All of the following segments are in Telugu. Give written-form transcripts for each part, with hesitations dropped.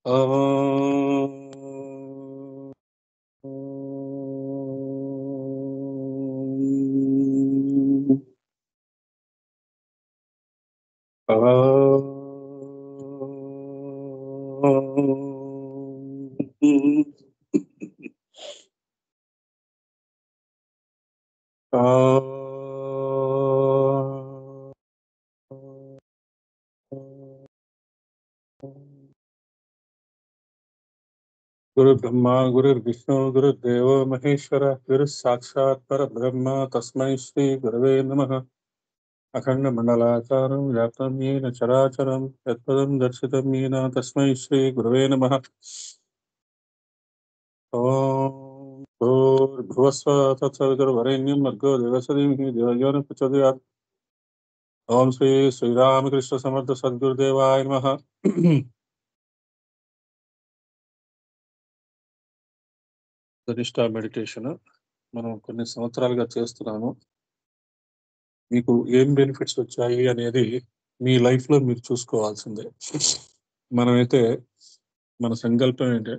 ఓం. గురు బ్రహ్మ గురుర్విష్ణు గురుర్దేవో మహేశ్వర గురు సాక్షాత్ పరబ్రహ్మ తస్మై శ్రీ గురవే నమః. అఖండ మండలాకారం వ్యాప్తం येन చరాచరం యత్పదం దర్శితం येन తస్మై శ్రీ గురవే నమః. ఓం భూర్భువస్వ తత్సవితుర్వరేణ్యం భర్గో దేవస్య ధీమహి ధియో యో నః ప్రచోదయాత్. ఓం శ్రీ శ్రీరామకృష్ణ సమర్థ సద్గురుదేవాయ నమః. ధనిష్ట మెడిటేషన్ మనం కొన్ని సంవత్సరాలుగా చేస్తున్నాము. మీకు ఏం బెనిఫిట్స్ వచ్చాయి అనేది మీ లైఫ్ లో మీరు చూసుకోవాల్సిందే. మనమైతే మన సంకల్పం ఏంటి?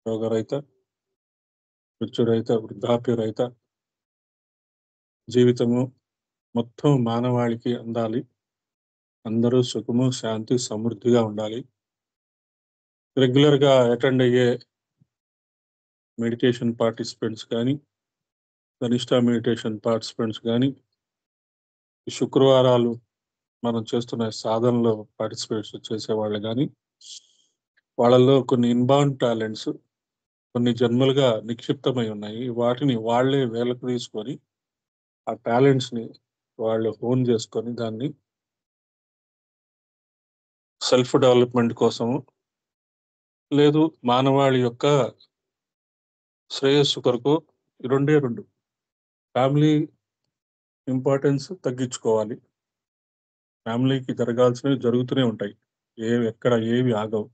రోగరహిత, మృత్యురహిత, వృద్ధాప్యరహిత జీవితము మొత్తం మానవాళికి అందాలి. అందరూ సుఖము శాంతి సమృద్ధిగా ఉండాలి. రెగ్యులర్ గా అటెండ్ అయ్యే మెడిటేషన్ పార్టిసిపెంట్స్ కానీ, కనిష్ట మెడిటేషన్ పార్టిసిపెంట్స్ కానీ, ఈ శుక్రవారాలు మనం చేస్తున్న సాధనలో పార్టిసిపేట్ చేసేవాళ్ళు కానీ, వాళ్ళల్లో కొన్ని ఇన్బౌండ్ టాలెంట్స్ కొన్ని జన్మలుగా నిక్షిప్తమై ఉన్నాయి. వాటిని వాళ్ళే వేలకు తీసుకొని ఆ టాలెంట్స్ ని వాళ్ళు హోన్ చేసుకొని దాన్ని సెల్ఫ్ డెవలప్మెంట్ కోసం లేదు మానవాళి యొక్క శ్రేయస్సు కొరకు ఈ రెండే రెండు. ఫ్యామిలీ ఇంపార్టెన్స్ తగ్గించుకోవాలి. ఫ్యామిలీకి జరగాల్సినవి జరుగుతూనే ఉంటాయి. ఎక్కడ ఏవి ఆగవు.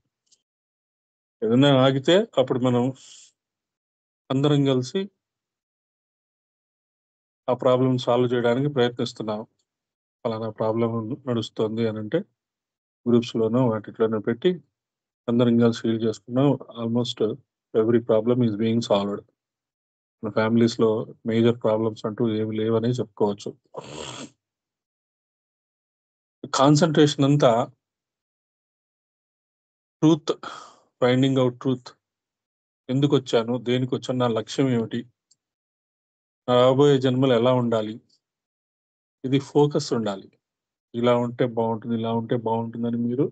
ఏదైనా ఆగితే అప్పుడు మనం అందరం కలిసి ఆ ప్రాబ్లం సాల్వ్ చేయడానికి ప్రయత్నిస్తున్నాం. ఫలానా ప్రాబ్లం నడుస్తుంది అని అంటే గ్రూప్స్ లోనో వాటిలోనో పెట్టి అందరం కలిసి ఫీల్ చేసుకున్నాం. Almost every problem is being solved. మన ఫ్యామిలీస్ లో మేజర్ ప్రాబ్లమ్స్ అంటూ ఏమి లేవనే చెప్పుకోవచ్చు. కాన్సన్ట్రేషన్ అంతా ట్రూత్, ఫైండింగ్ అవుట్ ట్రూత్. ఎందుకు వచ్చాను, దేనికి వచ్చాను, నా లక్ష్యం ఏమిటి, నా రాబోయే జన్మలు ఎలా ఉండాలి, ఇది ఫోకస్ ఉండాలి. ఇలా ఉంటే బాగుంటుంది, ఇలా ఉంటే బాగుంటుందని మీరు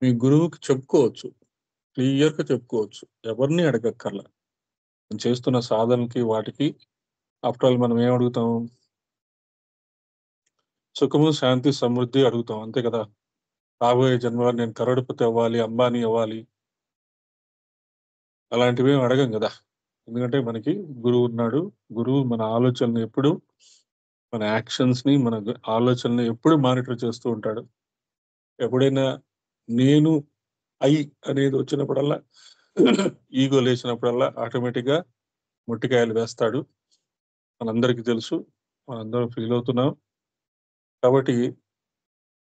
మీ గురువుకి చెప్పుకోవచ్చు. క్లియర్గా చెప్పుకోవచ్చు. ఎవరిని అడగక్కర్లా. మనం చేస్తున్న సాధనకి వాటికి ఆఫ్టర్ ఆల్ మనం ఏం అడుగుతాం? సుఖము శాంతి సమృద్ధి అడుగుతాం, అంతే కదా. రాబోయే జన్మలో నేను కరోడుపతి అవ్వాలి, అంబానీ అవ్వాలి, అలాంటివి ఏం అడగం కదా. ఎందుకంటే మనకి గురువు ఉన్నాడు. గురువు మన ఆలోచనలు ఎప్పుడు, మన యాక్షన్స్ ని, మన ఆలోచనలు ఎప్పుడు మానిటర్ చేస్తూ ఉంటాడు. ఎప్పుడైనా నేను ఐ అనేది వచ్చినప్పుడల్లా, ఈగో లేచినప్పుడల్లా ఆటోమేటిక్ గా మొట్టికాయలు వేస్తాడు. మనందరికీ తెలుసు, మనందరం ఫీల్ అవుతున్నాం. కాబట్టి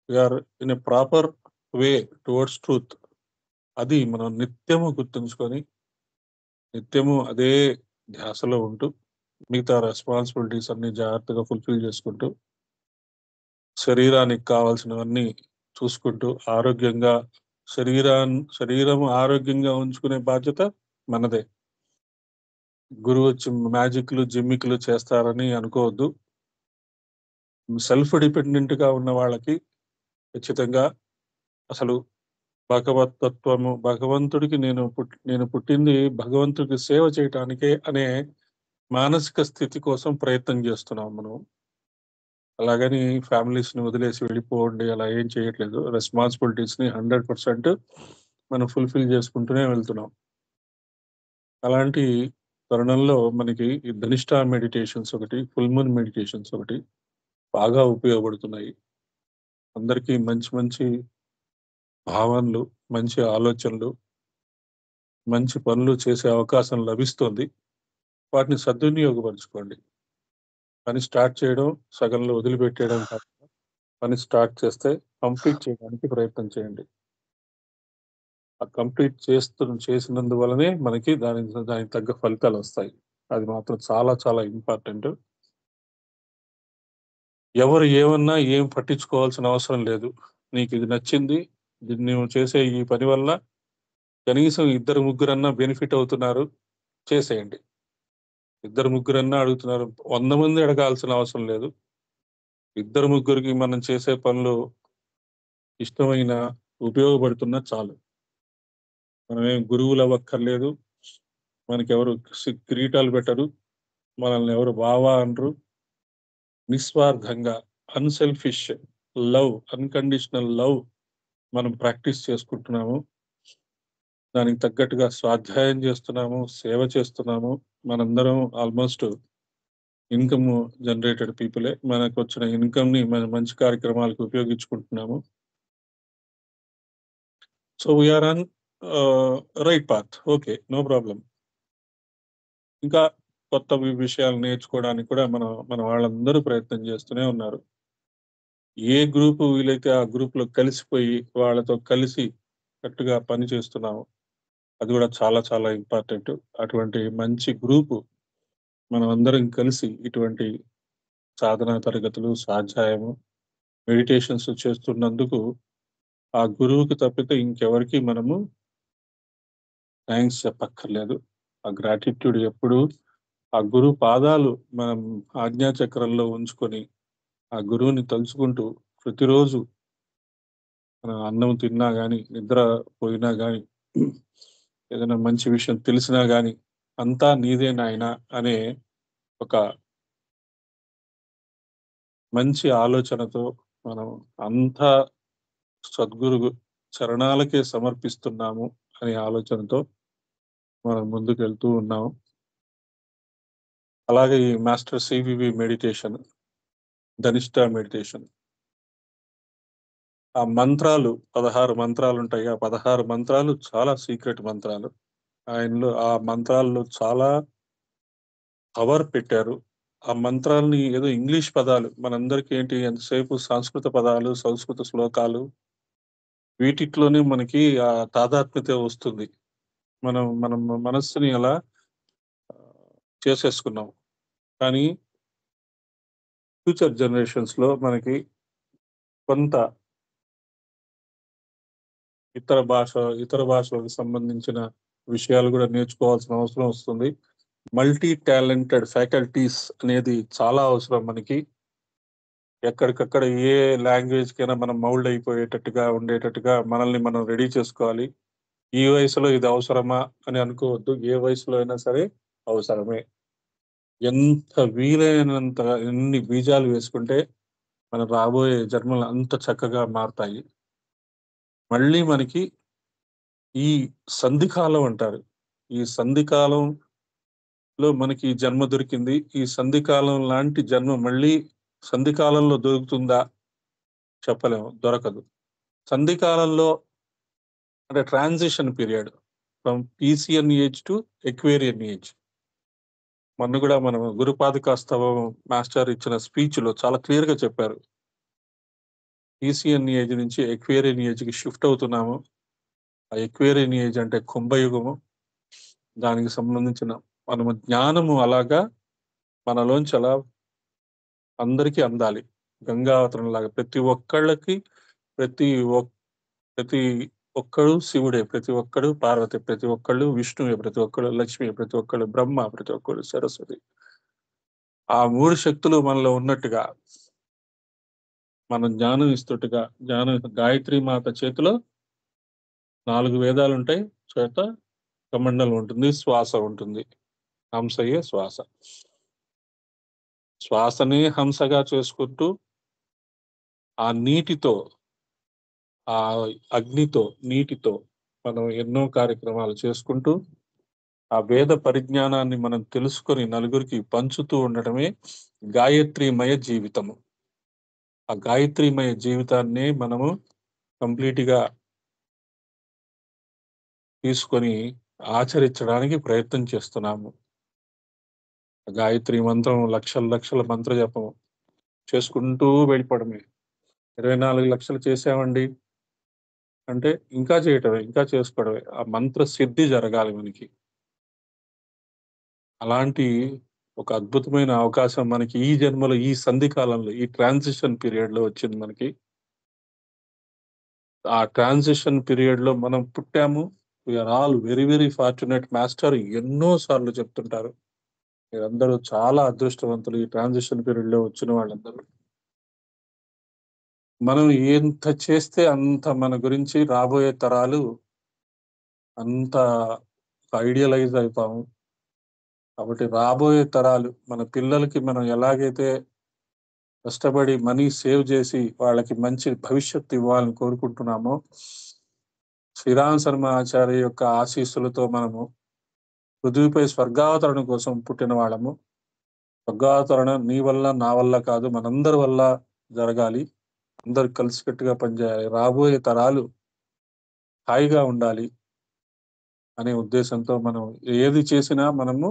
we are in a proper way towards truth. అది మనం నిత్యము గుర్తుంచుకొని నిత్యము అదే ధ్యాసలో ఉంటూ మిగతా రెస్పాన్సిబిలిటీస్ అన్ని జాగ్రత్తగా ఫుల్ఫిల్ చేసుకుంటూ శరీరానికి కావాల్సినవన్నీ చూసుకుంటూ ఆరోగ్యంగా శరీరం ఆరోగ్యంగా ఉంచుకునే బాధ్యత మనదే. గురువు వచ్చి మ్యాజిక్లు జిమ్మిక్లు చేస్తారని అనుకోవద్దు. సెల్ఫ్ డిపెండెంట్ గా ఉన్న వాళ్ళకి ఖచ్చితంగా అసలు భగవతత్వము, భగవంతుడికి నేను పుట్టింది భగవంతుడికి సేవ చేయటానికే అనే మానసిక స్థితి కోసం ప్రయత్నం చేస్తున్నాం మనం. అలాగని ఫ్యామిలీస్ ని వదిలేసి వెళ్ళిపోండి అలా ఏం చేయట్లేదు. రెస్పాన్సిబిలిటీస్ ని 100% మనం ఫుల్ఫిల్ చేసుకుంటూనే వెళ్తున్నాం. అలాంటి తరుణంలో మనకి ఈ ధనిష్ట మెడిటేషన్స్ ఒకటి, ఫుల్ మూన్ మెడిటేషన్స్ ఒకటి బాగా ఉపయోగపడుతున్నాయి. అందరికీ మంచి మంచి భావనలు, మంచి ఆలోచనలు, మంచి పనులు చేసే అవకాశం లభిస్తుంది. వాటిని సద్వినియోగపరచుకోండి. పని స్టార్ట్ చేయడం సగంలో వదిలిపెట్టేయడం కాదు. పని స్టార్ట్ చేస్తే కంప్లీట్ చేయడానికి ప్రయత్నం చేయండి. కంప్లీట్ చేసినందువలనే మనకి దానికి తగ్గ ఫలితాలు వస్తాయి. అది మాత్రం చాలా చాలా ఇంపార్టెంట్. ఎవరు ఏమన్నా ఏం పట్టించుకోవాల్సిన అవసరం లేదు. నీకు ఇది నచ్చింది, నువ్వు చేసే ఈ పని వల్ల కనీసం ఇద్దరు ముగ్గురన్నా బెనిఫిట్ అవుతున్నారు, చేసేయండి. ఇద్దరు ముగ్గురన్నా అడుగుతున్నారు, 100 మంది అడగాల్సిన అవసరం లేదు. ఇద్దరు ముగ్గురికి మనం చేసే పనులు ఇష్టమైన, ఉపయోగపడుతున్నా చాలు. మనమేం గురువులు అవ్వక్కర్లేదు. మనకెవరు కిరీటాలు పెట్టరు. మనల్ని ఎవరు బావా అనరు. నిస్వార్థంగా, అన్‌సెల్ఫిష్ లవ్, అన్‌కండిషనల్ లవ్ మనం ప్రాక్టీస్ చేసుకుంటున్నాము. దానికి తగ్గట్టుగా స్వాధ్యాయం చేస్తున్నాము, సేవ చేస్తున్నాము. మనందరం ఆల్మోస్ట్ ఇన్‌కమ్ జనరేటెడ్ పీపులే. మనకొచ్చిన ఇన్‌కమ్‌ని మన మంచి కార్యక్రమాలకు ఉపయోగించుకుంటున్నాము. So, we are on right path. Okay. No problem. ఇంకా కొత్త విషయాలు నేర్చుకోవడానికి కూడా మన వాళ్ళందరూ ప్రయత్నం చేస్తూనే ఉన్నారు. ఏ గ్రూప్ వీలైతే ఆ గ్రూప్‌లో కలిసిపోయి, వాళ్ళతో కలిసి కట్టుగా పని చేస్తున్నాము. అది కూడా చాలా చాలా ఇంపార్టెంట్. అటువంటి మంచి గ్రూపు మనమందరం కలిసి ఇటువంటి సాధనా తరగతులు, స్వాధ్యాయము, మెడిటేషన్స్ చేస్తున్నందుకు ఆ గురువుకి తప్పితే ఇంకెవరికీ మనము థాంక్స్ చెప్పక్కర్లేదు. ఆ గ్రాటిట్యూడ్ ఎప్పుడూ ఆ గురువు పాదాలు మనం ఆజ్ఞా చక్రంలో ఉంచుకొని, ఆ గురువుని తలుచుకుంటూ ప్రతిరోజు మనం అన్నం తిన్నా గాని, నిద్ర పోయినా గాని, ఏదైనా మంచి విషయం తెలిసినా గాని, అంతా నీదే నాయనా అనే ఒక మంచి ఆలోచనతో మనం అంతా సద్గురు చరణాలకే సమర్పిస్తున్నాము అనే ఆలోచనతో మనం ముందుకెళ్తూ ఉన్నాం. అలాగే ఈ master CVV meditation, Dhanishta meditation. ఆ మంత్రాలు 16 మంత్రాలుంటాయి. ఆ 16 మంత్రాలు చాలా సీక్రెట్ మంత్రాలు. ఆ మంత్రాల్లో చాలా పవర్ పెట్టారు. ఆ మంత్రాల్ని ఏదో ఇంగ్లీష్ పదాలు మనందరికీ ఏంటి ఎంతసేపు సంస్కృత పదాలు, సంస్కృత శ్లోకాలు వీటిట్లోనే మనకి ఆ తాదాత్మ్యత వస్తుంది. మనం మనస్సుని అలా చేసేసుకున్నాం. కానీ ఫ్యూచర్ జనరేషన్స్‌లో మనకి కొంత ఇతర భాషలకు సంబంధించిన విషయాలు గూడా నేర్చుకోవాల్సిన అవసరం వస్తుంది. మల్టీ టాలెంటెడ్ ఫ్యాకల్టీస్ అనేది చాలా అవసరం మనకి. ఎక్కడికక్కడ ఏ లాంగ్వేజ్‌కైనా మనం మౌల్డ్ అయిపోయేటట్టుగా, ఉండేటట్టుగా మనల్ని మనం రెడీ చేసుకోవాలి. ఈ వయసులో ఇది అవసరమా అని అనుకోవద్దు. ఏ వయసులో అయినా సరే అవసరమే. ఎంత వీలైనంత ఎన్ని బీజాలు వేసుకుంటే, మన రాబోయే జన్మలు అంత చక్కగా మారతాయి. మళ్ళీ మనకి ఈ సంధికాలం అంటారు. ఈ సంధికాలంలో మనకి ఈ జన్మ దొరికింది. ఈ సంధికాలం లాంటి జన్మ మళ్ళీ సంధికాలంలో దొరుకుతుందా? చెప్పలేము. దొరకదు. సంధికాలంలో అంటే transition period from Piscean age to Aquarian age. మొన్న గూడా మనం గురుపాదుకాస్తవం మాస్టర్ ఇచ్చిన స్పీచ్‌లో చాలా క్లియర్‌గా చెప్పారు. పీసియన్ ఏజ్ నుంచి ఎక్వేరియన్ ఏజ్‌కి షిఫ్ట్ అవుతున్నాము. ఆ ఎక్వేరియన్ ఏజ్ అంటే కుంభయుగము. దానికి సంబంధించిన మనము జ్ఞానము అలాగా మనలోంచి అలా అందరికీ అందాలి. గంగా అవతరణలాగా ప్రతి ఒక్ ప్రతి ఒక్కడు శివుడే, ప్రతి ఒక్కడు పార్వతి, ప్రతి ఒక్కళ్ళు విష్ణువే, ప్రతి ఒక్కళ్ళు లక్ష్మి, ప్రతి ఒక్కళ్ళు బ్రహ్మ, ప్రతి ఒక్కళ్ళు సరస్వతి. ఆ 3 శక్తులు మనలో ఉన్నట్టుగా, మనం జ్ఞానం ఇస్తుట్టుగా గాయత్రి మాత చేతిలో 4 వేదాలుంటాయి. చేత కమండలం ఉంటుంది. శ్వాస ఉంటుంది. హంసయే శ్వాస. శ్వాసని హంసగా చేసుకుంటూ, ఆ నీటితో, ఆ అగ్నితో, నీటితో మనం ఎన్నో కార్యక్రమాలు చేసుకుంటూ, ఆ వేద పరిజ్ఞానాన్ని మనం తెలుసుకొని నలుగురికి పంచుతూ ఉండటమే గాయత్రీమయ జీవితము. ఆ గాయత్రీమయ జీవితాన్నే మనము కంప్లీట్‌గా తీసుకొని ఆచరించడానికి ప్రయత్నం చేస్తున్నాము. గాయత్రి మంత్రం లక్షల లక్షల మంత్ర జపం చేసుకుంటూ వెళ్ళిపోవడమే. 24,00,000 చేశామండి. అంటే ఇంకా చేయటమే, ఇంకా చేసుకోవడమే. ఆ మంత్ర సిద్ధి జరగాలి మనకి. అలాంటి ఒక అద్భుతమైన అవకాశం మనకి ఈ జన్మలో, ఈ సంధి కాలంలో, ఈ ట్రాన్సిషన్ పీరియడ్‌లో వచ్చింది మనకి. ఆ ట్రాన్సిషన్ పీరియడ్‌లో మనం పుట్టాము. We are all very, very fortunate. Master ఎన్నో సార్లు చెప్తుంటారు. మీరందరూ చాలా అదృష్టవంతులు ఈ ట్రాన్సిషన్ పీరియడ్‌లో వచ్చిన వాళ్ళందరూ. మనం ఎంత చేస్తే అంత మన గురించి రాబోయే తరాలు అంత ఐడియలైజ్ అయితాము. కాబట్టి రాబోయే తరాలు మన పిల్లలకి మనం ఎలాగైతే కష్టపడి మనీ సేవ్ చేసి వాళ్ళకి మంచి భవిష్యత్తు ఇవ్వాలని కోరుకుంటున్నామో, శ్రీరామ శర్మ ఆచార్య యొక్క ఆశీస్సులతో మనము పృథ్వీపై స్వర్గావతరణ కోసం పుట్టిన వాళ్ళము. స్వర్గావతరణ నీ వల్ల, నా వల్ల కాదు, మనందరి వల్ల జరగాలి. అందరూ కలిసికట్టుగా పనిచేయాలి. రాబోయే తరాలు హాయిగా ఉండాలి అనే ఉద్దేశంతో మనం ఏది చేసినా మనము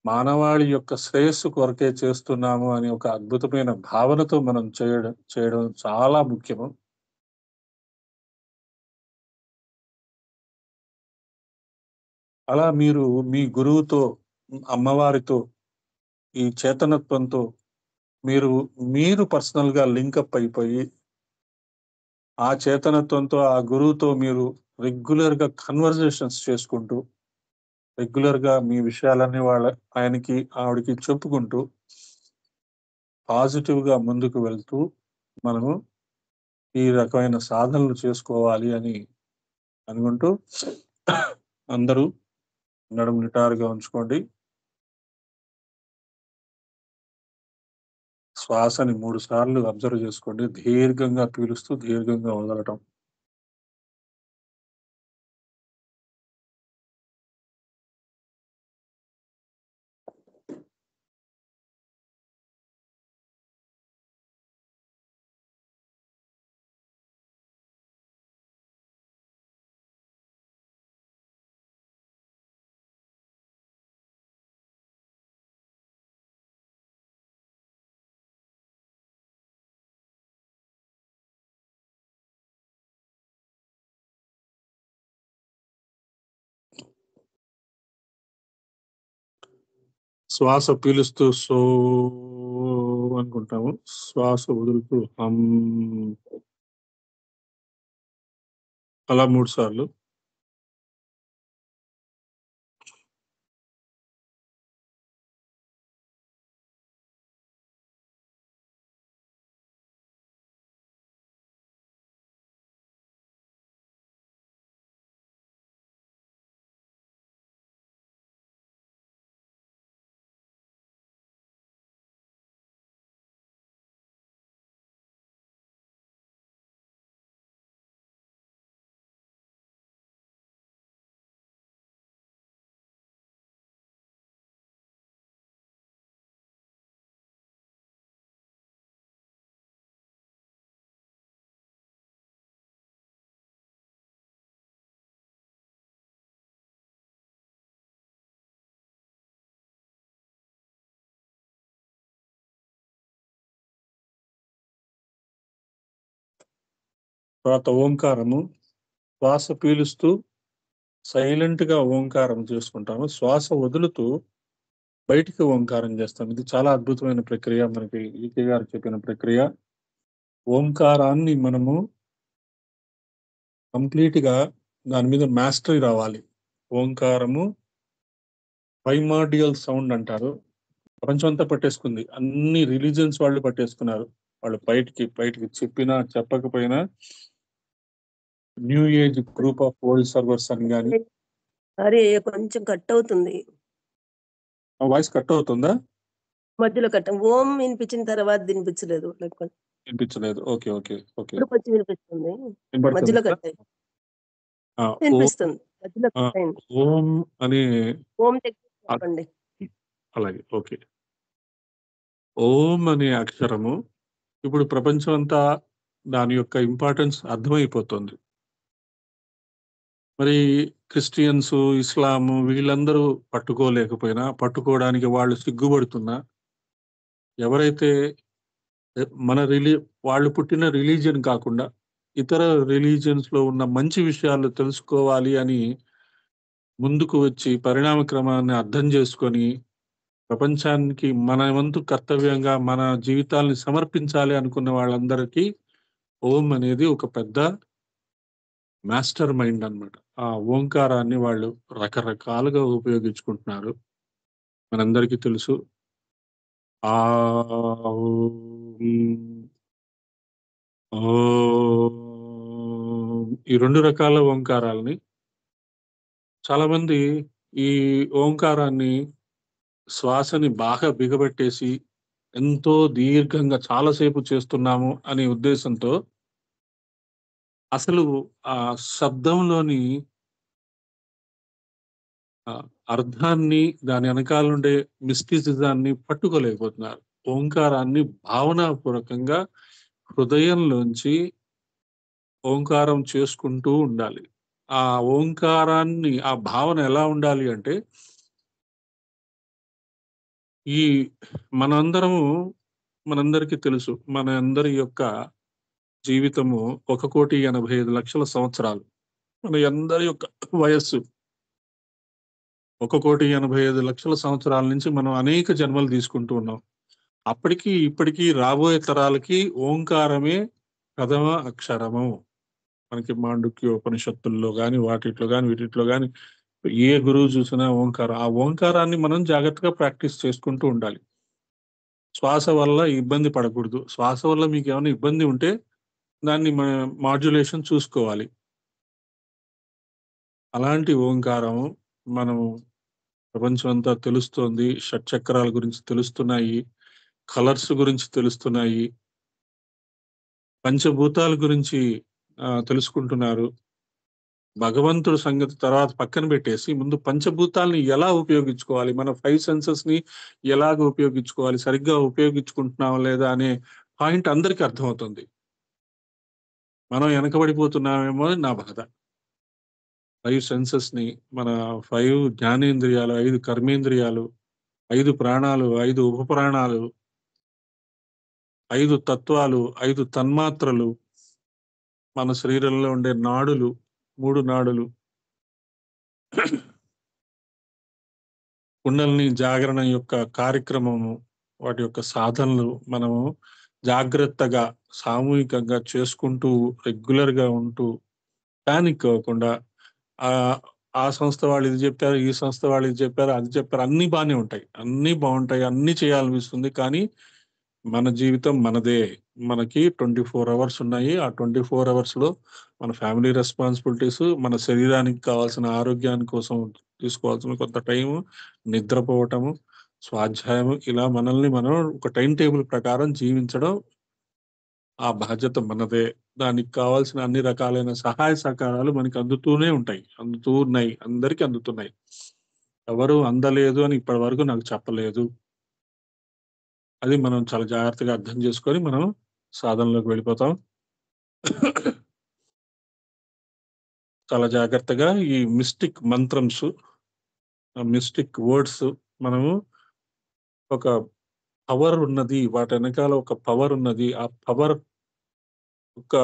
మానవాళి యొక్క శ్రేయస్సు కొరకే చేస్తున్నాము అనే ఒక అద్భుతమైన భావనతో మనం చేయడం చేయడం చాలా ముఖ్యము. అలా మీరు మీ గురువుతో, అమ్మవారితో, ఈ చేతనత్వంతో మీరు మీరు పర్సనల్‌గా లింకప్ అయిపోయి, ఆ చేతనత్వంతో ఆ గురువుతో మీరు రెగ్యులర్‌గా కన్వర్జేషన్స్ చేసుకుంటూ, రెగ్యులర్‌గా మీ విషయాలన్నీ ఆయనకి, ఆవిడకి చెప్పుకుంటూ, పాజిటివ్‌గా ముందుకు వెళ్తూ మనము ఈ రకమైన సాధనలు చేసుకోవాలి అని అనుకుంటూ అందరూ నడుము నిటారుగా ఉంచుకోండి. శ్వాసని 3 సార్లు అబ్జర్వ్ చేసుకోండి. దీర్ఘంగా పీలుస్తూ, దీర్ఘంగా వదలటం. శ్వాస పీలుస్తూ సో అనుకుంటాము. శ్వాస వదులుతూ హం. అలా 3 సార్లు. తర్వాత ఓంకారము. శ్వాస పీలుస్తూ సైలెంట్‌గా ఓంకారం చేసుకుంటాము. శ్వాస వదులుతూ బయటికి ఓంకారం చేస్తాం. ఇది చాలా అద్భుతమైన ప్రక్రియ. మనకి ఈకే గారు చెప్పిన ప్రక్రియ. ఓంకారాన్ని మనము కంప్లీట్‌గా దాని మీద మాస్టరీ రావాలి. ఓంకారము ప్రైమార్డియల్ సౌండ్ అంటారు. ప్రపంచం అంతా పట్టేసుకుంది. అన్ని రిలీజియన్స్ వాళ్ళు పట్టేసుకున్నారు. వాళ్ళు బయటికి బయటికి చెప్పినా, చెప్పకపోయినా new age group of world servers అని గాని. అరే! కొంచెం కట్ అవుతుంది. వాయిస్ కట్ అవుతుందా? మధ్యలో కట్. ఓం వినిపించిన తర్వాత వినిపించలేదు. వినిపించలేదు. ఓకే. ఇప్పుడు కొంచెం వినిపిస్తుంది. వినపడుతుంది మధ్యలో కదా? కట్ అయింది. ఓం వినిపిస్తుంది. మధ్యలో కట్ అయింది. ఓం అనే ఓం దగ్గర చెప్పండి. అలాగే. ఓకే. ఓం అనే అక్షరము ఇప్పుడు ప్రపంచం అంతా దాని యొక్క ఇంపార్టెన్స్ అర్థమైపోతుంది. మరి క్రిస్టియన్స్, ఇస్లాము వీళ్ళందరూ పట్టుకోలేకపోయినా, పట్టుకోవడానికి వాళ్ళు సిగ్గుపడుతున్నా, ఎవరైతే మన వాళ్ళు పుట్టిన రిలీజియన్ కాకుండా ఇతర రిలీజియన్స్‌లో ఉన్న మంచి విషయాలు తెలుసుకోవాలి అని ముందుకు వచ్చి పరిణామ క్రమాన్ని అర్థం చేసుకొని, ప్రపంచానికి మన వంతు కర్తవ్యంగా మన జీవితాల్ని సమర్పించాలి అనుకున్న వాళ్ళందరికీ ఓం అనేది ఒక పెద్ద మాస్టర్ మైండ్ అన్నమాట. ఆ ఓంకారాన్ని వాళ్ళు రకరకాలుగా ఉపయోగించుకుంటున్నారు. మనందరికీ తెలుసు. ఓం, ఓం ఈ 2 రకాల ఓంకారాల్ని చాలామంది ఈ ఓంకారాన్ని శ్వాసని బాగా బిగబెట్టేసి ఎంతో దీర్ఘంగా చాలా సేపు చేస్తున్నాము అనే ఉద్దేశంతో అసలు ఆ శబ్దంలోని అర్థాన్ని, దాని ఎనకాలుండే మిస్టిసిజాన్ని పట్టుకోలేకపోతున్నారు. ఓంకారాన్ని భావనాపూర్వకంగా హృదయంలోంచి ఓంకారం చేసుకుంటూ ఉండాలి. ఆ ఓంకారాన్ని ఆ భావన ఎలా ఉండాలి అంటే, ఈ మనందరము మనందరికీ తెలుసు. మన అందరి యొక్క జీవితము 1,85,00,000 సంవత్సరాలు. మన అందరి యొక్క వయస్సు 1,85,00,000 సంవత్సరాల నుంచి మనం అనేక జన్మలు తీసుకుంటూ ఉన్నాం. అప్పటికి, ఇప్పటికి రాబోయే తరాలకి ఓంకారమే ప్రథమ అక్షరము. మనకి మాండుక్యోపనిషత్తుల్లో గాని, వాటిట్లో గాని, వీటిట్లో గాని ఏ గురువు చూసినా ఓంకారం. ఆ ఓంకారాన్ని మనం జాగ్రత్తగా ప్రాక్టీస్ చేసుకుంటూ ఉండాలి. శ్వాస వల్ల ఇబ్బంది పడకూడదు. శ్వాస వల్ల మీకేమైనా ఇబ్బంది ఉంటే దాన్ని మాడ్యులేషన్ చూసుకోవాలి. అలాంటి ఓంకారం మనము ప్రపంచం అంతా తెలుస్తోంది. షట్‌చక్రాల గురించి తెలుస్తున్నాయి. కలర్స్ గురించి తెలుస్తున్నాయి. పంచభూతాల గురించి తెలుసుకుంటున్నారు. భగవంతుడి సంగతి తర్వాత పక్కన పెట్టేసి, ముందు పంచభూతాల్ని ఎలా ఉపయోగించుకోవాలి? మన 5 సెన్సెస్‌ని ఎలాగ ఉపయోగించుకోవాలి? సరిగ్గా ఉపయోగించుకుంటున్నామా లేదా అనే పాయింట్ అందరికి అర్థమవుతుంది. మనం వెనకబడిపోతున్నామేమో అని నా బాధ. 5 సెన్సెస్‌ని మన 5 జ్ఞానేంద్రియాలు, 5 కర్మేంద్రియాలు, 5 ప్రాణాలు, 5 ఉపప్రాణాలు, 5 తత్వాలు, 5 తన్మాత్రలు, మన శరీరంలో ఉండే నాడులు, 3 నాడులు, కుండలిని జాగరణ యొక్క కార్యక్రమము, వాటి యొక్క సాధనలు మనము జాగ్రత్తగా, సామూహికంగా చేసుకుంటూ, రెగ్యులర్‌గా ఉంటూ, పానిక్ అవ్వకుండా ఆ సంస్థ వాళ్ళు ఇది జెప్పారు, ఈ సంస్థ వాళ్ళు ఇది జెప్పారు, అది చెప్పారు. అన్నీ బానే ఉంటాయి. అన్నీ బావుంటాయి. అన్నీ చేయాలనిపిస్తుంది. కానీ మన జీవితం మనదే. మనకి 24 అవర్స్ ఉన్నాయి. ఆ 24 అవర్స్‌లో మన ఫ్యామిలీ రెస్పాన్సిబిలిటీస్, మన శరీరానికి కావాల్సిన ఆరోగ్యాని కోసం తీసుకోవాల్సిన కొంత టైము, నిద్రపోవటము, స్వాధ్యాయము ఇలా మనల్ని మనం ఒక టైమ్ టేబుల్ ప్రకారం జీవించడం ఆ బాధ్యత మనదే. దానికి కావాల్సిన అన్ని రకాలైన సహాయ సహకారాలు మనకి అందుతూనే ఉంటాయి. అందుతూ ఉన్నాయి. అందరికి అందుతున్నాయి. ఎవరు అందలేదు అని ఇప్పటి వరకు నాకు చెప్పలేదు. అది మనం చాలా జాగ్రత్తగా అర్థం చేసుకొని మనం సాధనలోకి వెళ్ళిపోతాం. చాలా జాగ్రత్తగా ఈ మిస్టిక్ మంత్రమ్స్, మిస్టిక్ వర్డ్స్ మనము ఒక పవర్ ఉన్నది. వాటి ఎనకాల ఒక పవర్ ఉన్నది. ఆ పవర్ యొక్క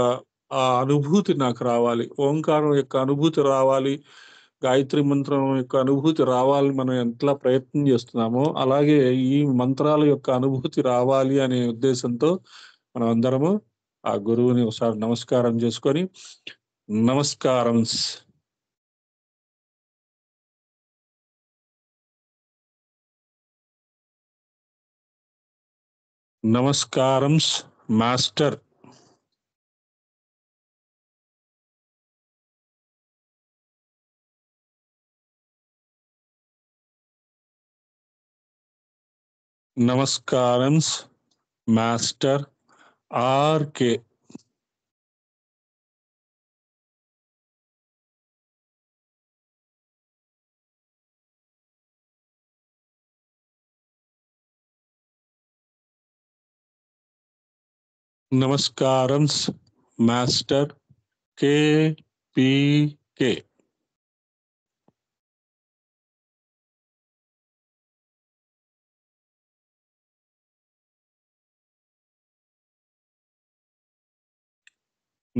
ఆ అనుభూతి నాకు రావాలి. ఓంకారం యొక్క అనుభూతి రావాలి. గాయత్రి మంత్రం యొక్క అనుభూతి రావాలని మనం ఎట్లా ప్రయత్నం చేస్తున్నామో, అలాగే ఈ మంత్రాల యొక్క అనుభూతి రావాలి అనే ఉద్దేశంతో మనమందరము ఆ గురువుని ఒకసారి నమస్కారం చేసుకొని, నమస్కారంస్. నమస్కారంస్ మాస్టర్. నమస్కారంస్ మాస్టర్ ఆర్‌కే. నమస్కారంస్ మాస్టర్ కేపీకే.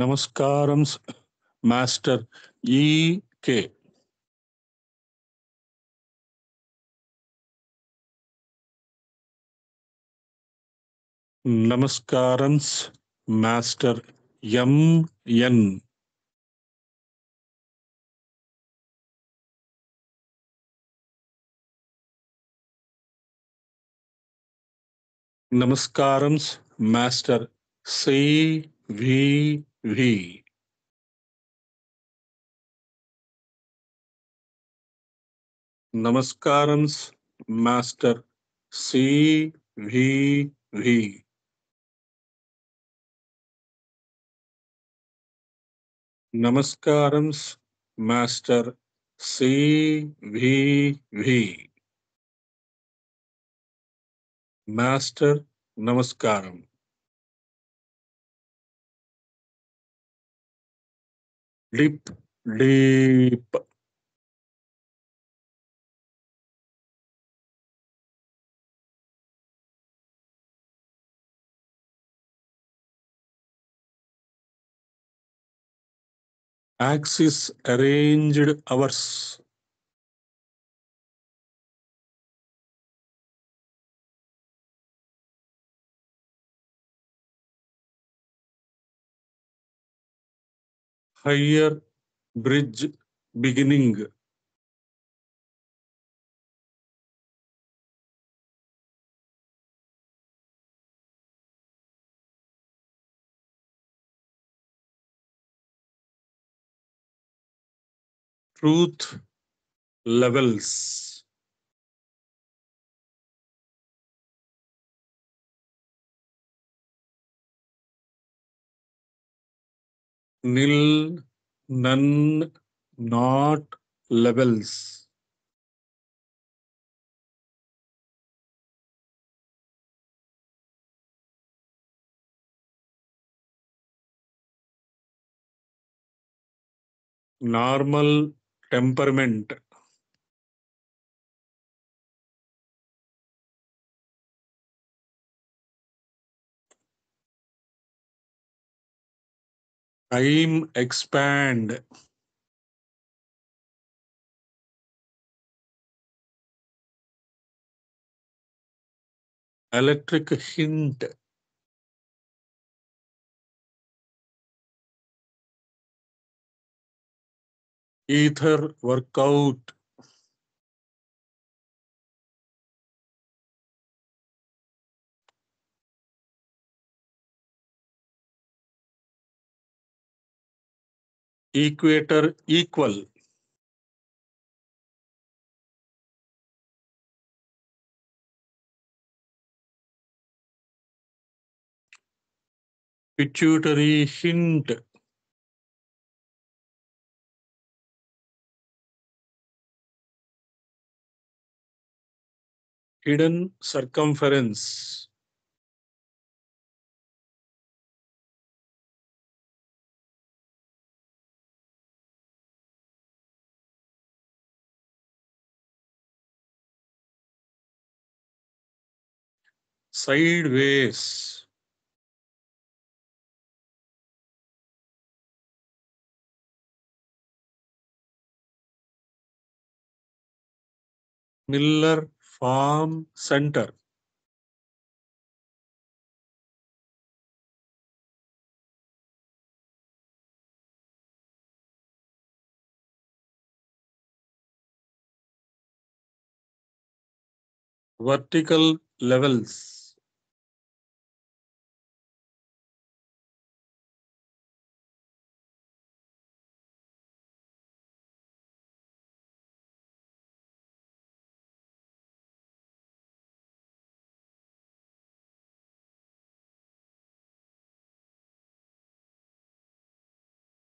నమస్కారం మాస్టర్ ఈకే. నమస్కారం మాస్టర్ ఎంఎన్. నమస్కారం మాస్టర్ సివివి. నమస్కారం మాస్టర్ సివివి. నమస్కారం మాస్టర్ సివివి. మాస్టర్ నమస్కారం. Dip deep. Axis arranged hours. Higher bridge beginning. Truth levels. Nil, none, not levels. Normal temperament. Time expand. Electric hint. Ether workout. Equator equal. Pituitary hint. Hidden circumference. Side ways. Miller form centre. Vertical levels.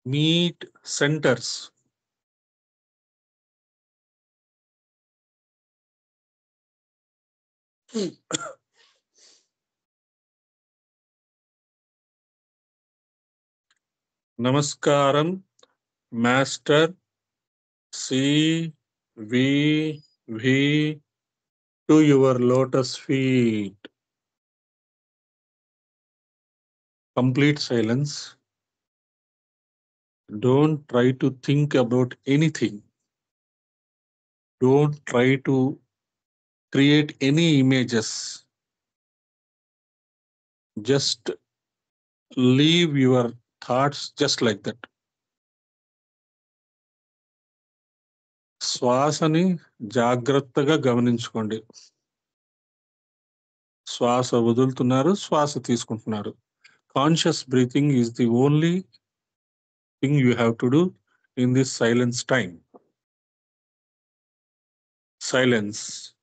Meet centres. నమస్కారం master CVV to your lotus feet. Complete silence. Don't try to think about anything. Don't try to create any images. Just leave your thoughts just like that. శ్వాసని జాగ్రత్తగా గమనించుకోండి. శ్వాస వదులుతున్నారు, శ్వాస తీసుకుంటున్నారు. Conscious breathing is the only thing you have to do in this silence time. Silence.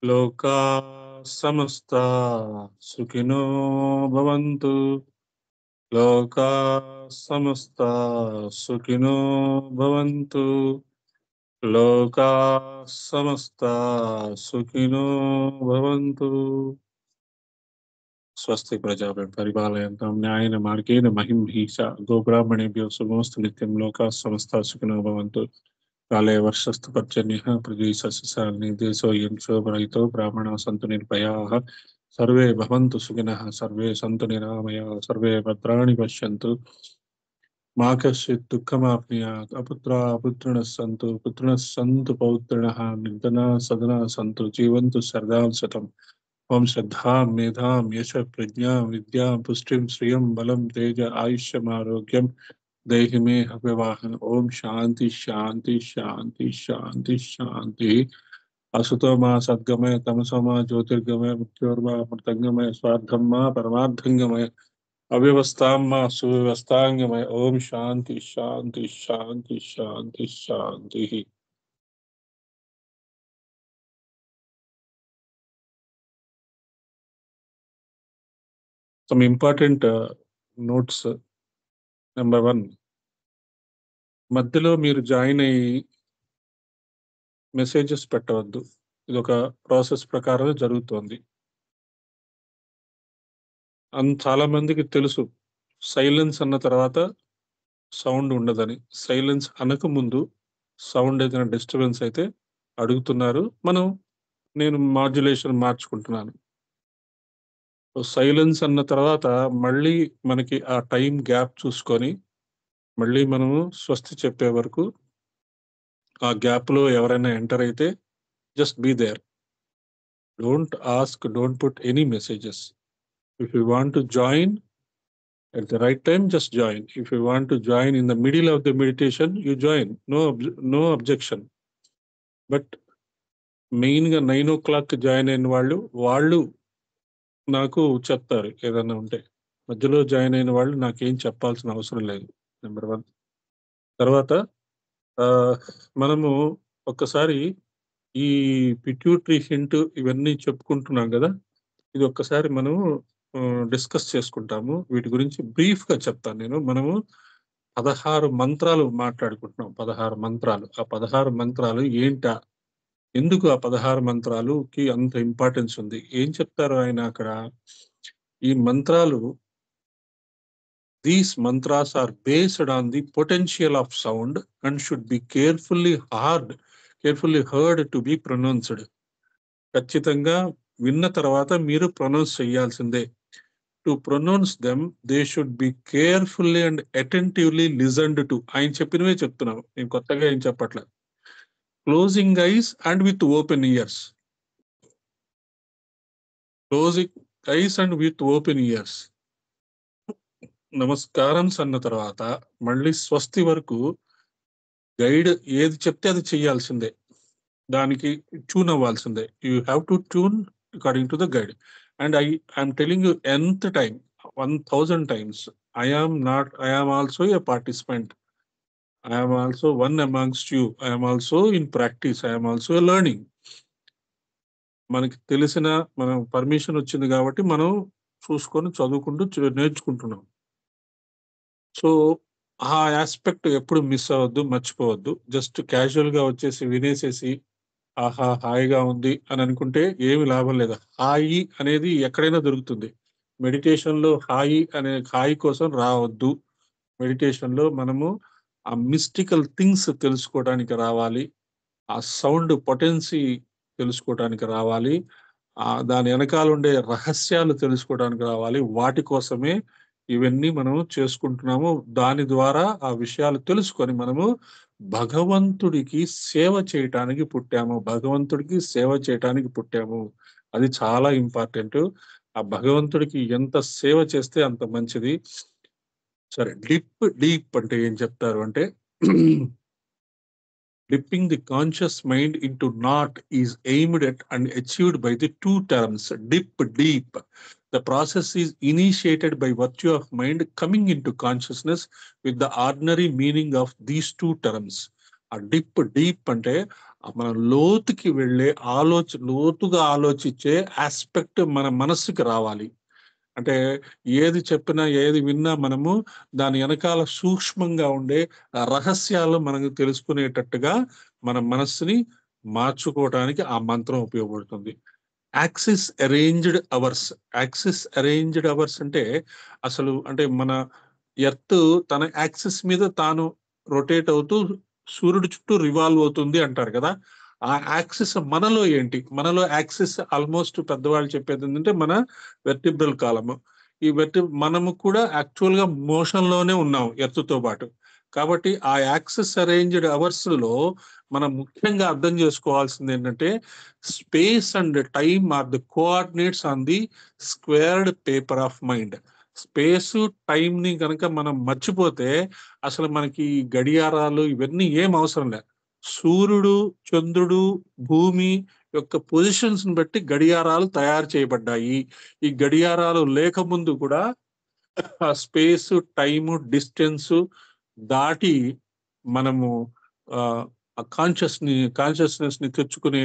లోకా సమస్త సుఖినో భవంతు. లోకా సమస్త సుఖినో భవంతు. లోకా సమస్త సుఖినో భవంతు. స్వస్తి ప్రజాభ్య పరిపాలయంతాం న్యాయేన మార్గేణ మహింభీషా గోబ్రాహ్మణేభ్యో శుభమస్తు నిత్యం. లోకా సమస్త సుఖినో భవంతు. కాలే వర్షస్తు పర్జన్యః పృథివీ సస్యశాలినీ దేశోऽयं శోభరహితో బ్రాహ్మణాः సంతు నిర్భయాः. సర్వే భవంతు సుఖినః సర్వే సంతు నిరామయాః సర్వే భద్రాణి పశ్యంతు మా కశ్చిత్ దుఃఖమాప్నుయాత్. అపుత్రాः పుత్రిణः సంతు పుత్రిణः సంతు పౌత్రిణः నిర్ధనాः సదనాः సంతు జీవంతు శరదాం శతం. ఓం శ్రద్ధాం మేధాం యశః ప్రజ్ఞాం విద్యాం పుష్టిం శ్రియం బలం తేజ ఆయుష్యం ఆరోగ్యం దేహి మే అభివాహన. ఓం శాంతి శాంతి శాంతి శాంతి శాంతి. అసుతో మా సద్గమయ తమసో మా జ్యోతిర్గమయ మృత్యోర్మా అమృతంగమయ స్వార్థం మా పరమార్థంగమయ అవ్యవస్థాం మా సువ్యవస్థాంగమయ. ఓం శాంతి శాంతి శాంతి శాంతి శాంతి. Some important notes. Number 1, మధ్యలో మీరు జాయిన్ అయ్యి మెసేజెస్ పెట్టవద్దు. ఇది ఒక ప్రాసెస్ ప్రకారం జరుగుతోంది. చాలా మందికి తెలుసు సైలెన్స్ అన్న తర్వాత సౌండ్ ఉండదని. సైలెన్స్ అనక ముందు సౌండ్ ఏదైనా డిస్టర్బెన్స్ అయితే అడుగుతున్నారు. నేను మాడ్యులేషన్ మార్చుకుంటున్నాను. సైలెన్స్ అన్న తర్వాత మళ్ళీ మనకి ఆ టైం గ్యాప్ చూసుకొని మళ్ళీ మనము స్వస్తి చెప్పే వరకు ఆ గ్యాప్ లో ఎవరైనా ఎంటర్ అయితే just be there. Don't ask, don't put any messages. If you want to join at the right time, just join. If you want to join in the middle of the meditation, you join. No objection. But main గా 9 o'clock జాయిన్ అయిన వాళ్ళు నాకు చెప్తారు ఏదైనా ఉంటే. మధ్యలో జాయిన్ అయిన వాళ్ళు నాకేం చెప్పాల్సిన అవసరం లేదు. నెంబర్ 1. తర్వాత మనము ఒక్కసారి ఈ పిట్యూటరీ హింట్ ఇవన్నీ చెప్పుకుంటున్నాం కదా, ఇది ఒక్కసారి మనము డిస్కస్ చేసుకుంటాము. వీటి గురించి బ్రీఫ్ గా చెప్తాను నేను. మనము 16 మంత్రాలు మాట్లాడుకుంటున్నాం. 16 మంత్రాలు. ఆ 16 మంత్రాలు ఏంటా, ఎందుకు ఆ 16 మంత్రాలుకి అంత ఇంపార్టెన్స్ ఉంది, ఏం చెప్తారు ఆయన అక్కడ? ఈ మంత్రాలు, these mantras are based on the potential of sound and should be carefully heard to be pronounced. ఖచ్చితంగా విన్న తర్వాత మీరు ప్రొనౌన్స్ చేయాల్సిందే. To pronounce them they should be carefully and attentively listened to. ఆయన చెప్పినవే చెప్తున్నాను, నేను కొత్తగా ఏం చెప్పట్లేదు. Closing eyes and with open ears. Closing eyes and with open ears. నమస్కారం అన్న తర్వాత మళ్ళీ స్వస్తి వరకు గైడ్ ఏది చెప్తే అది చెయ్యాల్సిందే. దానికి ట్యూన్ అవ్వాల్సిందే. You have to tune according to the guide. And I'm telling you nth time, 1000 times, I am also a participant. I am also one amongst you. I am also in practice. I am also learning. మనకి తెలిసిన, మనం పర్మిషన్ వచ్చింది కాబట్టి మనం చూసుకొని చదువుకుంటూ నేర్చుకుంటున్నాం. సో ఆ ఆస్పెక్ట్ ఎప్పుడు మిస్ అవ్వద్దు, మర్చిపోవద్దు. జస్ట్ క్యాజువల్ గా వచ్చేసి వినేసేసి ఆహా హాయిగా ఉంది అని అనుకుంటే ఏమి లాభం లేదు. హాయి అనేది ఎక్కడైనా దొరుకుతుంది. మెడిటేషన్ లో హాయి కోసం రావద్దు. మెడిటేషన్ లో మనము ఆ మిస్టికల్ థింగ్స్ తెలుసుకోవడానికి రావాలి. ఆ సౌండ్ పొటెన్సీ తెలుసుకోవడానికి రావాలి. దాని వెనకాల ఉండే రహస్యాలు తెలుసుకోవడానికి రావాలి. వాటి కోసమే ఇవన్నీ మనము చేసుకుంటున్నాము. దాని ద్వారా ఆ విషయాలు తెలుసుకొని మనము భగవంతుడికి సేవ చేయటానికి పుట్టాము. అది చాలా ఇంపార్టెంట్. ఆ భగవంతుడికి ఎంత సేవ చేస్తే అంత మంచిది. సరే, డీప్ అంటే ఏం చెప్తారు అంటే, dipping the conscious mind into knot is aimed at and achieved by the 2 terms, dip, deep. The process is initiated by virtue of mind coming into consciousness with the ordinary meaning of these 2 terms. A dip, deep ante మనం లోతుకి వెళ్ళే లోతుగా ఆలోచించే ఆస్పెక్ట్ మన మనస్సుకి రావాలి. అంటే ఏది చెప్పినా, ఏది విన్నా మనము దాని వెనకాల సూక్ష్మంగా ఉండే రహస్యాలు మనకు తెలుసుకునేటట్టుగా మన మనస్సుని మార్చుకోవటానికి ఆ మంత్రం ఉపయోగపడుతుంది. యాక్సిస్ అరేంజ్డ్ అవర్స్ అంటే అసలు అంటే మన ఎర్త్ తన యాక్సిస్ మీద తాను రొటేట్ అవుతూ సూర్యుడి చుట్టూ రివాల్వ్ అవుతుంది అంటారు కదా. ఆ యాక్సిస్ మనలో ఏంటి? మనలో యాక్సిస్ ఆల్మోస్ట్ పెద్దవాళ్ళు చెప్పేది ఏంటంటే మన వెర్టిబ్రల్ కాలము. మనము కూడా యాక్చువల్ గా మోషన్ లోనే ఉన్నాం ఎర్త్ తో పాటు. కాబట్టి ఆ యాక్సిస్ అరేంజ్డ్ అవర్స్ లో మనం ముఖ్యంగా అర్థం చేసుకోవాల్సింది ఏంటంటే space and time are the coordinates on the squared paper of mind. Space time ని కనుక మనం మర్చిపోతే అసలు మనకి ఈ గడియారాలు ఇవన్నీ ఏం అవసరం లేదు. సూర్యుడు, చంద్రుడు, భూమి యొక్క పొజిషన్స్ ని బట్టి గడియారాలు తయారు చేయబడ్డాయి. ఈ గడియారాలు లేకముందు కూడా ఆ స్పేస్, టైము, డిస్టెన్స్ దాటి మనము ఆ కాన్షియస్నెస్ ని తెచ్చుకునే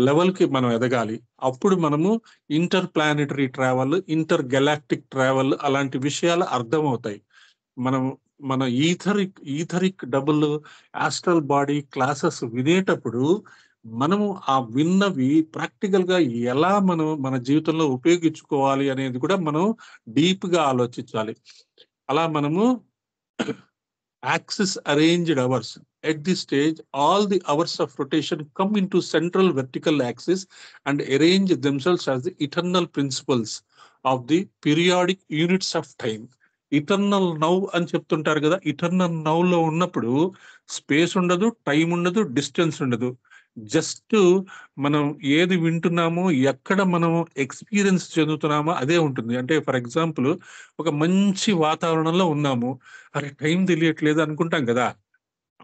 లెవెల్ కి మనం ఎదగాలి. అప్పుడు మనము inter planetary travel, inter galactic travel అలాంటి విషయాలు అర్థమవుతాయి. మనం మన etheric double astral body classes వినేటప్పుడు మనము ఆ విన్నవి ప్రాక్టికల్ గా ఎలా మనం మన జీవితంలో ఉపయోగించుకోవాలి అనేది కూడా మనం డీప్ గా ఆలోచించాలి. అలా మనము axis arranged hours. At this stage, all the hours of rotation come into central vertical axis and arrange themselves as the eternal principles of the periodic units of time. Eternal now అని చెప్తుంటారు కదా. ఇటర్నల్ నౌ లో ఉన్నప్పుడు స్పేస్ ఉండదు, టైం ఉండదు, డిస్టెన్స్ ఉండదు. జస్ట్ మనం ఏది వింటున్నామో, ఎక్కడ మనం ఎక్స్పీరియన్స్ చెందుతున్నామో అదే ఉంటుంది. అంటే ఫర్ ఎగ్జాంపుల్ ఒక మంచి వాతావరణంలో ఉన్నాము, అరే టైం తెలియట్లేదు అనుకుంటాం కదా.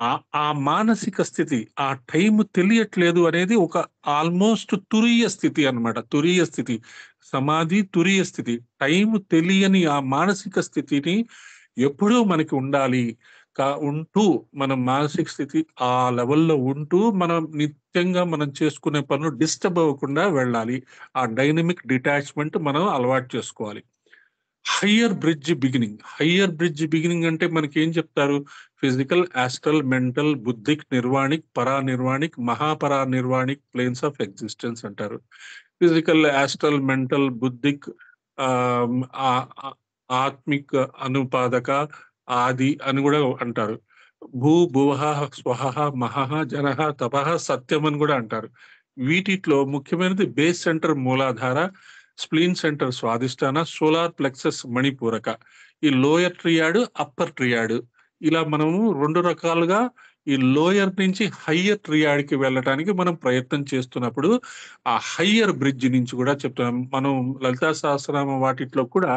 ఆ ఆ మానసిక స్థితి, ఆ టైం తెలియట్లేదు అనేది ఒక ఆల్మోస్ట్ తురీయ స్థితి అన్నమాట. తురీయ స్థితి, సమాధి తురీయ స్థితి. టైం తెలియని ఆ మానసిక స్థితిని ఎప్పుడూ మనకి ఉండాలి. ఉంటూ మన మానసిక స్థితి ఆ లెవెల్లో ఉంటూ మనం నిత్యంగా మనం చేసుకునే పనులు డిస్టర్బ్ అవ్వకుండా వెళ్ళాలి. ఆ డైనమిక్ డిటాచ్మెంట్ మనం అలవాటు చేసుకోవాలి. హయ్యర్ బ్రిడ్జ్ బిగినింగ్ అంటే మనకి ఏం చెప్తారు? ఫిజికల్, ఆస్ట్రల్, మెంటల్, బుద్ధిక్, నిర్వాణిక్, పరానిర్వాణిక్, మహాపరానిర్వాణిక్ ప్లేన్స్ ఆఫ్ ఎగ్జిస్టెన్స్ అంటారు. ఫిజికల్, ఆస్ట్రల్, మెంటల్, బుద్ధిక్, ఆత్మిక్, అనుపాదక, ఆది అని కూడా అంటారు. భువః స్వహః మహః జనః తపః సత్యం అని కూడా అంటారు. వీటిలో ముఖ్యమైనది బేస్ సెంటర్ మూలాధార, స్ప్లీన్ సెంటర్ స్వాదిష్టాన, సోలార్ ప్లెక్సస్ మణిపూరక. ఈ లోయర్ ట్రియాడ్, అప్పర్ ట్రియాడ్, ఇలా మనము రెండు రకాలుగా ఈ లోయర్ నుంచి హయ్యర్ ట్రియాడ్ కి వెళ్ళటానికి మనం ప్రయత్నం చేస్తున్నప్పుడు ఆ హయ్యర్ బ్రిడ్జ్ నుంచి కూడా చెప్తున్నాం. మనం లలితా సహస్రనామ వాటిట్లో కూడా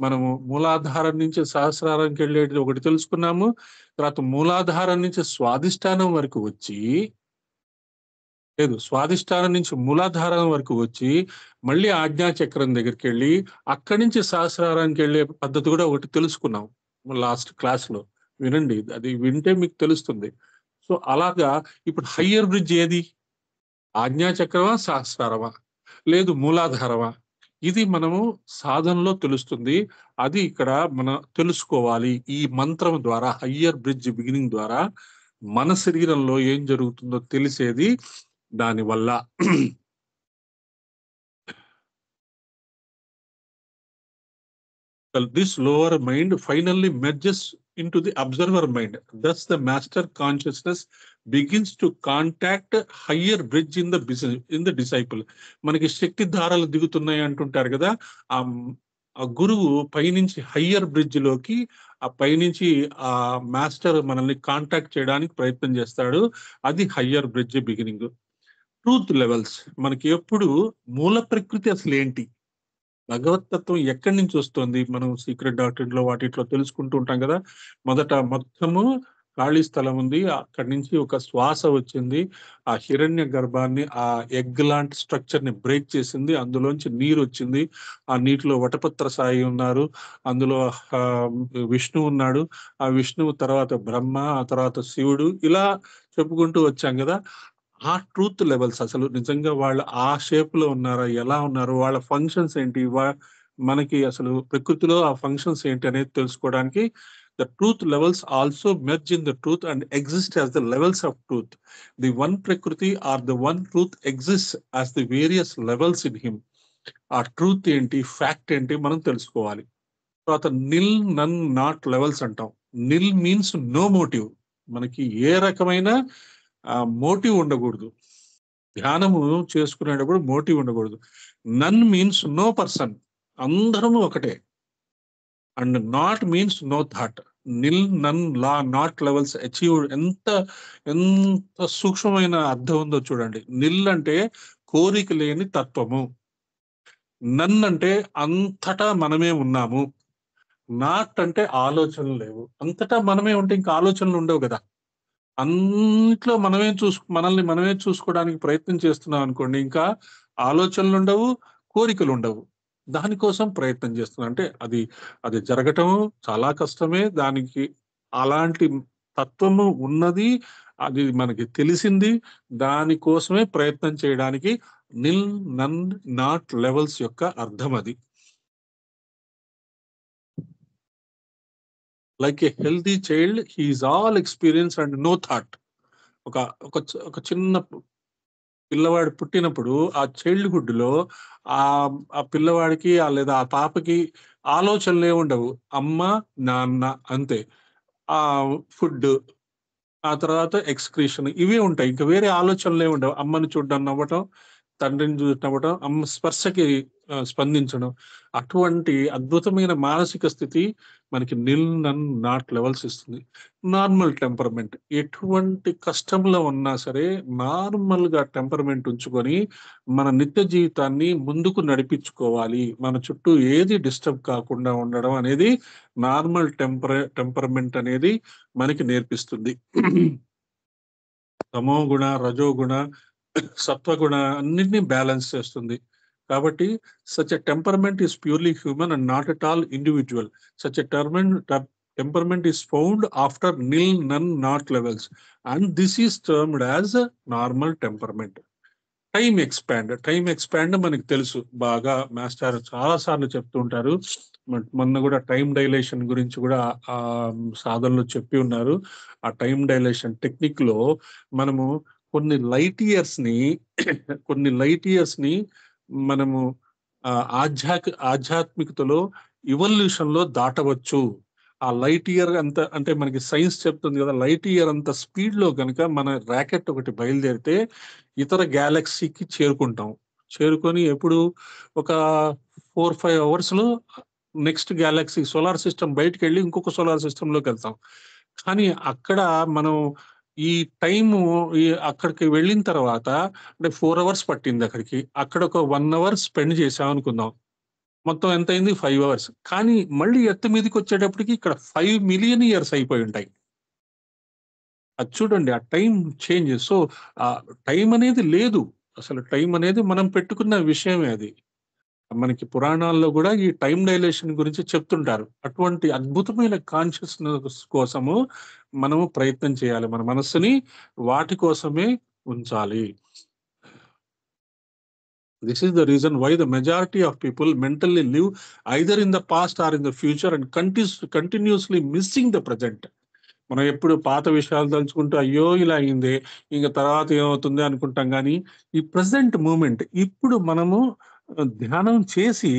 మనము మూలాధారం నుంచి సహస్రారానికి వెళ్ళేది ఒకటి తెలుసుకున్నాము. తర్వాత మూలాధారం నుంచి స్వాదిష్టానం వరకు వచ్చి, లేదు స్వాదిష్టానం నుంచి మూలాధారం వరకు వచ్చి మళ్ళీ ఆజ్ఞాచక్రం దగ్గరికి వెళ్ళి అక్కడి నుంచి సహస్రారానికి వెళ్ళే పద్ధతి కూడా ఒకటి తెలుసుకున్నాం లాస్ట్ క్లాస్ లో. వినండి, అది వింటే మీకు తెలుస్తుంది. సో అలాగా ఇప్పుడు హయ్యర్ బ్రిడ్జ్ ఏది? ఆజ్ఞాచక్రమా, సహస్రారమా, లేదు మూలాధారమా? ఇది మనము సాధనలో తెలుస్తుంది. అది ఇక్కడ మనం తెలుసుకోవాలి. ఈ మంత్రం ద్వారా, హయ్యర్ బ్రిడ్జ్ బిగినింగ్ ద్వారా మన శరీరంలో ఏం జరుగుతుందో తెలిసేది దానివల్ల. This lower mind finally merges into the observer mind. Thus, the master consciousness begins to contact higher bridge in the disciple. మనకి శక్తి ధారలు దిగుతున్నాయి అంటుంటారు కదా. ఆ గురువు పైనుంచి హయ్యర్ బ్రిడ్జ్ లోకి, ఆ పైనుంచి ఆ మాస్టర్ మనల్ని కాంటాక్ట్ చేయడానికి ప్రయత్నం చేస్తాడు. అది higher bridge beginning. Truth levels మనకి ఎప్పుడు మూల ప్రకృతి అసలు ఏంటి, భగవతత్వం ఎక్కడి నుంచి వస్తుంది, మనం సీక్రెట్ డాక్టరీన్ లో వాటిట్లో తెలుసుకుంటూ ఉంటాం కదా. మొత్తము ఖాళీ స్థలం ఉంది, అక్కడి నుంచి ఒక శ్వాస వచ్చింది, ఆ హిరణ్య గర్భాన్ని, ఆ ఎగ్ లాంటి స్ట్రక్చర్ ని బ్రేక్ చేసింది, అందులోంచి నీరు వచ్చింది, ఆ నీటిలో వటపత్ర సాయి ఉన్నారు, అందులో విష్ణువు ఉన్నాడు, ఆ విష్ణువు తర్వాత బ్రహ్మ, ఆ తర్వాత శివుడు, ఇలా చెప్పుకుంటూ వచ్చాం కదా. ఆ ట్రూత్ లెవెల్స్ అసలు నిజంగా వాళ్ళు ఆ షేప్ లో ఉన్నారా, ఎలా ఉన్నారు, వాళ్ళ ఫంక్షన్స్ ఏంటి, మనకి అసలు ప్రకృతిలో ఆ ఫంక్షన్స్ ఏంటి అనేది తెలుసుకోవడానికి the truth levels also merge in the truth and exist as the levels of truth. The one ప్రకృతి or the one truth exist as the various levels in him. ఆ ట్రూత్ ఏంటి, ఫ్యాక్ట్ ఏంటి మనం తెలుసుకోవాలి. తర్వాత నిల్, నన్, నాట్ లెవెల్స్ అంటాం. నిల్ మీన్స్ నో మోటివ్, మనకి ఏ రకమైన మోటివ్ ఉండకూడదు. ధ్యానము చేసుకునేటప్పుడు మోటివ్ ఉండకూడదు. నన్ మీన్స్ నో పర్సన్, అందరము ఒకటే. And not means no thought. Nil, none, la, not levels achieve. ఎంత ఎంత సూక్ష్మమైన అర్థం ఉందో చూడండి. నిల్ అంటే కోరిక లేని తత్వము, నన్ అంటే అంతటా మనమే ఉన్నాము, నాట్ అంటే ఆలోచనలు లేవు. అంతటా మనమే ఉంటే ఇంకా ఆలోచనలు ఉండవు కదా. అన్నిట్లో మనల్ని మనమే చూసుకోవడానికి ప్రయత్నం చేస్తున్నాం అనుకోండి, ఇంకా ఆలోచనలు ఉండవు, కోరికలు ఉండవు. దానికోసం ప్రయత్నం చేస్తున్నాం అంటే అది అది జరగటం చాలా కష్టమే. దానికి అలాంటి తత్వము ఉన్నది, అది మనకి తెలిసింది. దానికోసమే ప్రయత్నం చేయడానికి నిల్, నన్, నాట్ లెవెల్స్ యొక్క అర్థం అది. Like a healthy child he is all experience and no thought. ఒక ఒక ఒక చిన్న పిల్లవాడు పుట్టినప్పుడు ఆ చైల్డ్హుడ్ లో ఆ ఆ పిల్లవాడికి లేదా ఆ పాపకి ఆలోచనలు ఏముండవు. అమ్మ, నాన్న అంతే. ఆ ఫుడ్, ఆ తర్వాత ఎక్స్క్రీషన్, ఇవే ఉంటాయి. ఇంకా వేరే ఆలోచనలు ఏముండవు. అమ్మని చూడడం నవ్వటం, తండ్రిని చూసి నవ్వటం, అమ్మ స్పర్శకి స్పందించడం. అటువంటి అద్భుతమైన మానసిక స్థితి మనకి నిల్, నన్, నాట్ లెవెల్స్ ఇస్తుంది. నార్మల్ టెంపర్మెంట్, ఎటువంటి కష్టంలో ఉన్నా సరే నార్మల్ గా టెంపర్మెంట్ ఉంచుకొని మన నిత్య జీవితాన్ని ముందుకు నడిపించుకోవాలి. మన చుట్టూ ఏది డిస్టర్బ్ కాకుండా ఉండడం అనేది నార్మల్ టెంపర్మెంట్ అనేది మనకి నేర్పిస్తుంది. తమో గుణ, రజోగుణ, సత్వగుణ అన్నింటినీ బ్యాలెన్స్ చేస్తుంది. కాబట్టి such a temperament is purely human and not at all individual. Such a temperament is found after nil, none, not levels and this is termed as normal temperament. Time expand మనకి తెలుసు బాగా, మాస్టర్ చాలా సార్లు చెప్తూ ఉంటారు. మొన్న కూడా టైం డైలేషన్ గురించి కూడా ఆ సాధనలో చెప్పి ఉన్నారు. ఆ టైం డైలేషన్ టెక్నిక్ లో మనము కొన్ని లైట్ ఇయర్స్ ని కొన్ని లైట్ ఇయర్స్ ని మనము ఆ, ఆధ్యాత్మికతలో ఇవల్యూషన్ లో దాటవచ్చు. ఆ లైట్ ఇయర్ అంత అంటే మనకి సైన్స్ చెప్తుంది కదా, లైట్ ఇయర్ అంత స్పీడ్ లో కనుక మన ర్యాకెట్ ఒకటి బయలుదేరితే ఇతర గ్యాలక్సీకి చేరుకుంటాం. చేరుకొని ఎప్పుడు ఒక 4-5 అవర్స్ లో నెక్స్ట్ గ్యాలక్సీ, సోలార్ సిస్టమ్ బయటకు వెళ్ళి ఇంకొక సోలార్ సిస్టమ్ లోకి వెళ్తాం. కానీ అక్కడ మనం ఈ టైము అక్కడికి వెళ్ళిన తర్వాత అంటే 4 అవర్స్ పట్టింది అక్కడికి, అక్కడ ఒక 1 అవర్ స్పెండ్ చేసాం అనుకుందాం. మొత్తం ఎంత అయింది? 5 అవర్స్. కానీ మళ్ళీ ఎర్త్ మీదకి వచ్చేటప్పటికి ఇక్కడ 5 మిలియన్ ఇయర్స్ అయిపోయి ఉంటాయి. అది చూడండి ఆ టైం చేంజ్. సో ఆ టైం అనేది లేదు, అసలు టైం అనేది మనం పెట్టుకున్న విషయమే అది. మనకి పురాణాల్లో కూడా ఈ టైం డైలేషన్ గురించి చెప్తుంటారు. అటువంటి అద్భుతమైన కాన్షియస్నెస్ కోసము మనము ప్రయత్నం చేయాలి. మన మనస్సుని వాటి కోసమే ఉంచాలి. This is the reason why the majority of people mentally live either in the past or in the future and continuously missing the present. మనం ఎప్పుడు పాత విషయాలు తలుచుకుంటూ అయ్యో ఇలా అయింది, ఇంకా తర్వాత ఏమవుతుంది అనుకుంటాం. కానీ ఈ ప్రజెంట్ మూమెంట్, ఇప్పుడు మనము ధ్యానం చేసి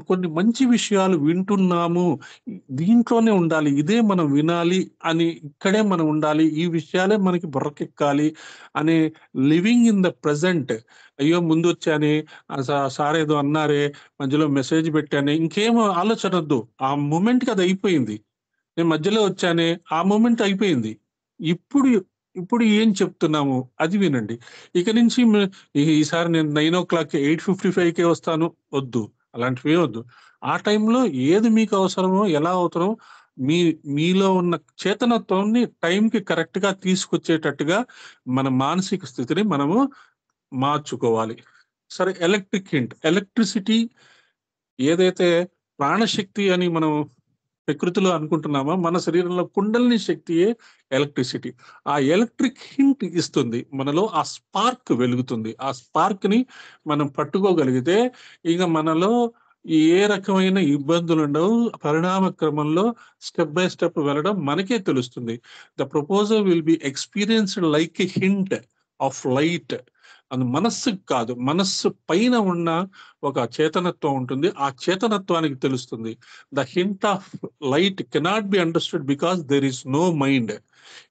కొన్ని మంచి విషయాలు వింటున్నాము, దీంట్లోనే ఉండాలి, ఇదే మనం వినాలి అని, ఇక్కడే మనం ఉండాలి, ఈ విషయాలే మనకి బుర్రకెక్కాలి అనే లివింగ్ ఇన్ ద ప్రజెంట్. అయ్యో ముందు వచ్చానే, సార్ ఏదో అన్నారే, మధ్యలో మెసేజ్ పెట్టానే, ఇంకేమో ఆలోచన వద్దు. ఆ మూమెంట్కి అది అయిపోయింది. నేను మధ్యలో వచ్చానే, ఆ మూమెంట్ అయిపోయింది. ఇప్పుడు ఇప్పుడు ఏం చెప్తున్నాము అది వినండి. ఇక నుంచి ఈసారి నేను 9 o'clock 8:55కే వస్తాను, వద్దు. అలాంటివి వద్దు. ఆ టైంలో ఏది మీకు అవసరమో, ఎలా అవసరమో మీలో ఉన్న చేతనత్వాన్ని టైంకి కరెక్ట్ గా తీసుకొచ్చేటట్టుగా మన మానసిక స్థితిని మనము మార్చుకోవాలి. సరే, ఎలక్ట్రిసిటీ ఏదైతే ప్రాణశక్తి అని మనం ప్రకృతిలో అనుకుంటున్నామా? మన శరీరంలో కుండలిని శక్తియే ఎలక్ట్రిసిటీ. ఆ ఎలక్ట్రిక్ హింట్ ఇస్తుంది, మనలో ఆ స్పార్క్ వెలుగుతుంది. ఆ స్పార్క్ ని మనం పట్టుకోగలిగితే ఇక మనలో ఏ రకమైన ఇబ్బందులు ఉండవు. పరిణామ క్రమంలో స్టెప్ బై స్టెప్ వెళ్ళడం మనకే తెలుస్తుంది. The proposal will be experienced like a hint of light. అది మనస్సుకు కాదు, మనస్సు పైన ఉన్న ఒక చేతనత్వం ఉంటుంది, ఆ చేతనత్వానికి తెలుస్తుంది. The hint of light cannot be understood because there is no mind.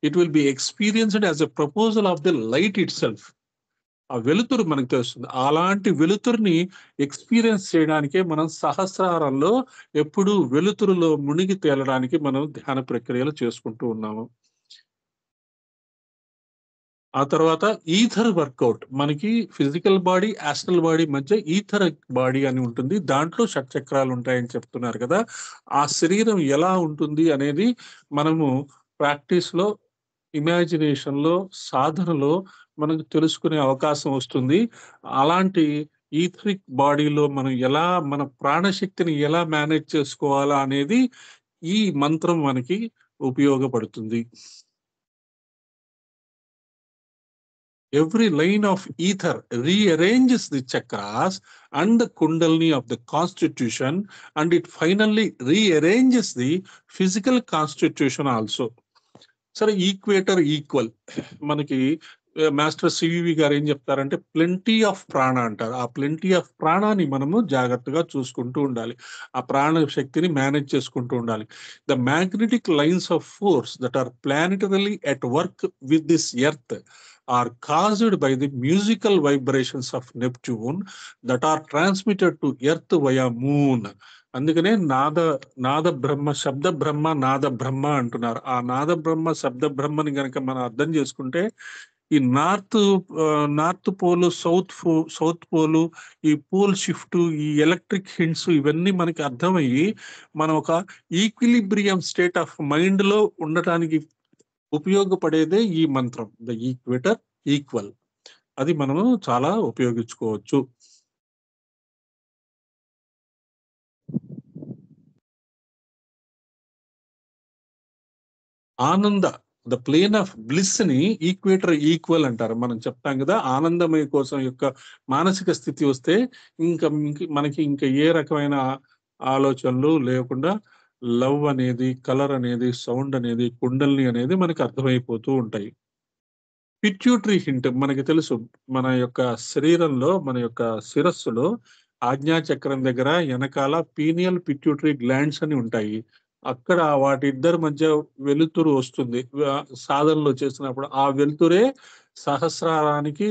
It will be experienced as a proposal of the light itself. ఆ వెలుతురు మనకు తెలుస్తుంది. అలాంటి వెలుతురుని ఎక్స్పీరియన్స్ చేయడానికే మనం సహస్రారంలో ఎప్పుడు వెలుతురులో మునిగి తేలడానికి మనం ధ్యాన ప్రక్రియలు చేసుకుంటూ ఉన్నాము. ఆ తర్వాత ఈథర్ వర్కౌట్. మనకి ఫిజికల్ బాడీ, ఆస్ట్రల్ బాడీ మధ్య ఈథర్ బాడీ అని ఉంటుంది. దాంట్లో షట్చక్రాలు ఉంటాయని చెప్తున్నారు కదా. ఆ శరీరం ఎలా ఉంటుంది అనేది మనము ప్రాక్టీస్ లో, ఇమాజినేషన్ లో, సాధనలో మనకు తెలుసుకునే అవకాశం వస్తుంది. అలాంటి ఈథరిక్ బాడీలో మనం ఎలా మన ప్రాణశక్తిని ఎలా మేనేజ్ చేసుకోవాలా అనేది ఈ మంత్రం మనకి ఉపయోగపడుతుంది. Every line of ether rearranges the chakras and the kundalini of the constitution, and it finally rearranges the physical constitution also. సరే, ఈక్వేటర్ ఈక్వల్. మనకి మాస్టర్ సివివి గారు ఏం చెప్తారంటే ప్లెంటీ ఆఫ్ ప్రాణ అంటారు. ఆ ప్లెంటీ ఆఫ్ ప్రాణాన్ని మనము జాగ్రత్తగా చూసుకుంటూ ఉండాలి, ఆ ప్రాణ శక్తిని మేనేజ్ చేసుకుంటూ ఉండాలి. The magnetic lines of force that are planetarily at work with this earth are caused by the musical vibrations of Neptune that are transmitted to earth via moon. అందుకనే నాద బ్రహ్మ, శబ్ద బ్రహ్మ, నాద బ్రహ్మ అంటున్నారు. ఆ నాద బ్రహ్మ, శబ్ద బ్రహ్మని గనక మనం అర్థం చేసుకుంటే ఈ నార్త్ పోలు, సౌత్ పోలు, ఈ పోల్ షిఫ్ట్, ఈ ఎలక్ట్రిక్ హింట్స్ ఇవన్నీ మనకి అర్థమయ్యి మనం ఒక ఈక్విలిబ్రియం స్టేట్ ఆఫ్ మైండ్ లో ఉండటానికి ఉపయోగపడేదే ఈ మంత్రం, ద ఈక్వేటర్ ఈక్వల్. అది మనము చాలా ఉపయోగించుకోవచ్చు. ఆనంద, ద ప్లేన్ ఆఫ్ బ్లిస్ ని ఈక్వేటర్ ఈక్వల్ అంటారు. మనం చెప్తాం కదా, ఆనందమయ కోసం యొక్క మానసిక స్థితి వస్తే మనకి ఇంకా ఏ రకమైన ఆలోచనలు లేకుండా లవ్ అనేది, కలర్ అనేది, సౌండ్ అనేది, కుండల్ని అనేది మనకి అర్థమైపోతూ ఉంటాయి. పిట్యూటరీ హింట్ మనకి తెలుసు, మన యొక్క శరీరంలో, మన యొక్క శిరస్సులో ఆజ్ఞాచక్రం దగ్గర వెనకాల పీనియల్, పిట్యూటరీ గ్లాండ్స్ అని ఉంటాయి. అక్కడ వాటి ఇద్దరి మధ్య వెలుతురు వస్తుంది సాధనలో చేసినప్పుడు. ఆ వెలుతురే సహస్రారానికి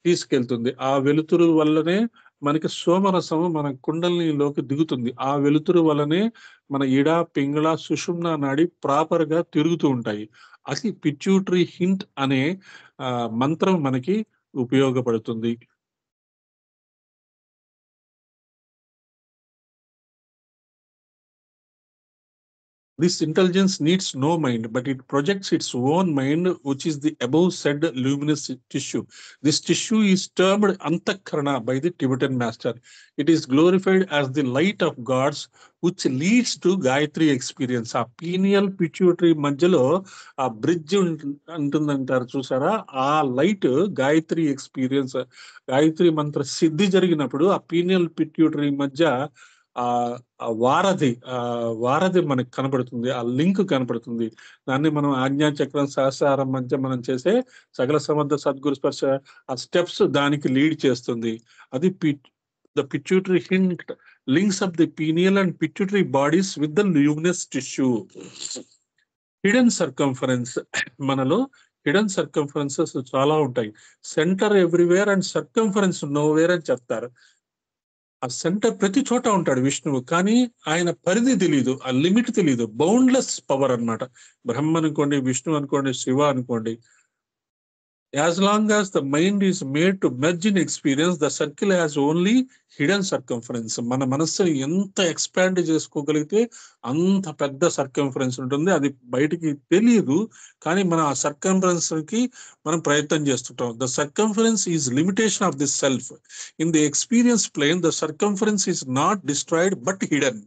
తీసుకెళ్తుంది. ఆ వెలుతురు వల్లనే మనకి సోమరసం మన కుండలిలోకి దిగుతుంది. ఆ వెలుతురు వల్లనే మన ఇడ, పింగళ, సుషుమ్న నాడి ప్రాపర్ గా తిరుగుతూ ఉంటాయి. అది పిట్యూటరీ హింట్ అనే మంత్రం మనకి ఉపయోగపడుతుంది. This intelligence needs no mind, but it projects its own mind, which is the above said luminous tissue. This tissue is termed Antakarana by the Tibetan master. It is glorified as the light of gods, which leads to Gayatri experience. ఆ పీనియల్, పిట్యూటరీ మధ్యలో ఆ బ్రిడ్జ్ ఉంటుందంటారు చూసారా, ఆ లైట్ గాయత్రి ఎక్స్పీరియన్స్, గాయత్రి మంత్ర సిద్ధి జరిగినప్పుడు ఆ పీనియల్, పిట్యూటరీ మధ్య ఆ వారధి మనకు కనబడుతుంది, ఆ లింక్ కనబడుతుంది. దాన్ని మనం ఆజ్ఞాచక్రం, సహస్రారం మధ్య మనం చేసే సకల సమర్థ సద్గురు స్పర్శ, ఆ స్టెప్స్ దానికి లీడ్ చేస్తుంది. అది the pituitary hint links up the pineal and pituitary bodies with the luminous tissue. Hidden circumference, మనలో హిడెన్ సర్కంఫరెన్సెస్ చాలా ఉంటాయి. Centre everywhere and circumference nowhere అని చెప్తారు. ఆ సెంటర్ ప్రతి చోట ఉంటాడు విష్ణువు, కానీ ఆయన పరిధి తెలియదు, ఆ లిమిట్ తెలియదు. బౌండ్లెస్ పవర్ అన్నమాట. బ్రహ్మ అనుకోండి, విష్ణు అనుకోండి, శివ అనుకోండి. As long as the mind is made to merge in experience, the circle has only hidden circumference. మన మనస్సుని ఎంత ఎక్స్పాండ్ చేసుకోగలిగితే అంత పెద్ద సర్కంఫరెన్స్ ఉంటుంది. అది బయటికి తెలియదు, కానీ మనం ఆ సర్కంఫరెన్స్ కి మనం ప్రయత్నం చేస్తుంటాం. The circumference is limitation of the self. In the experience plane, the circumference is not destroyed but hidden.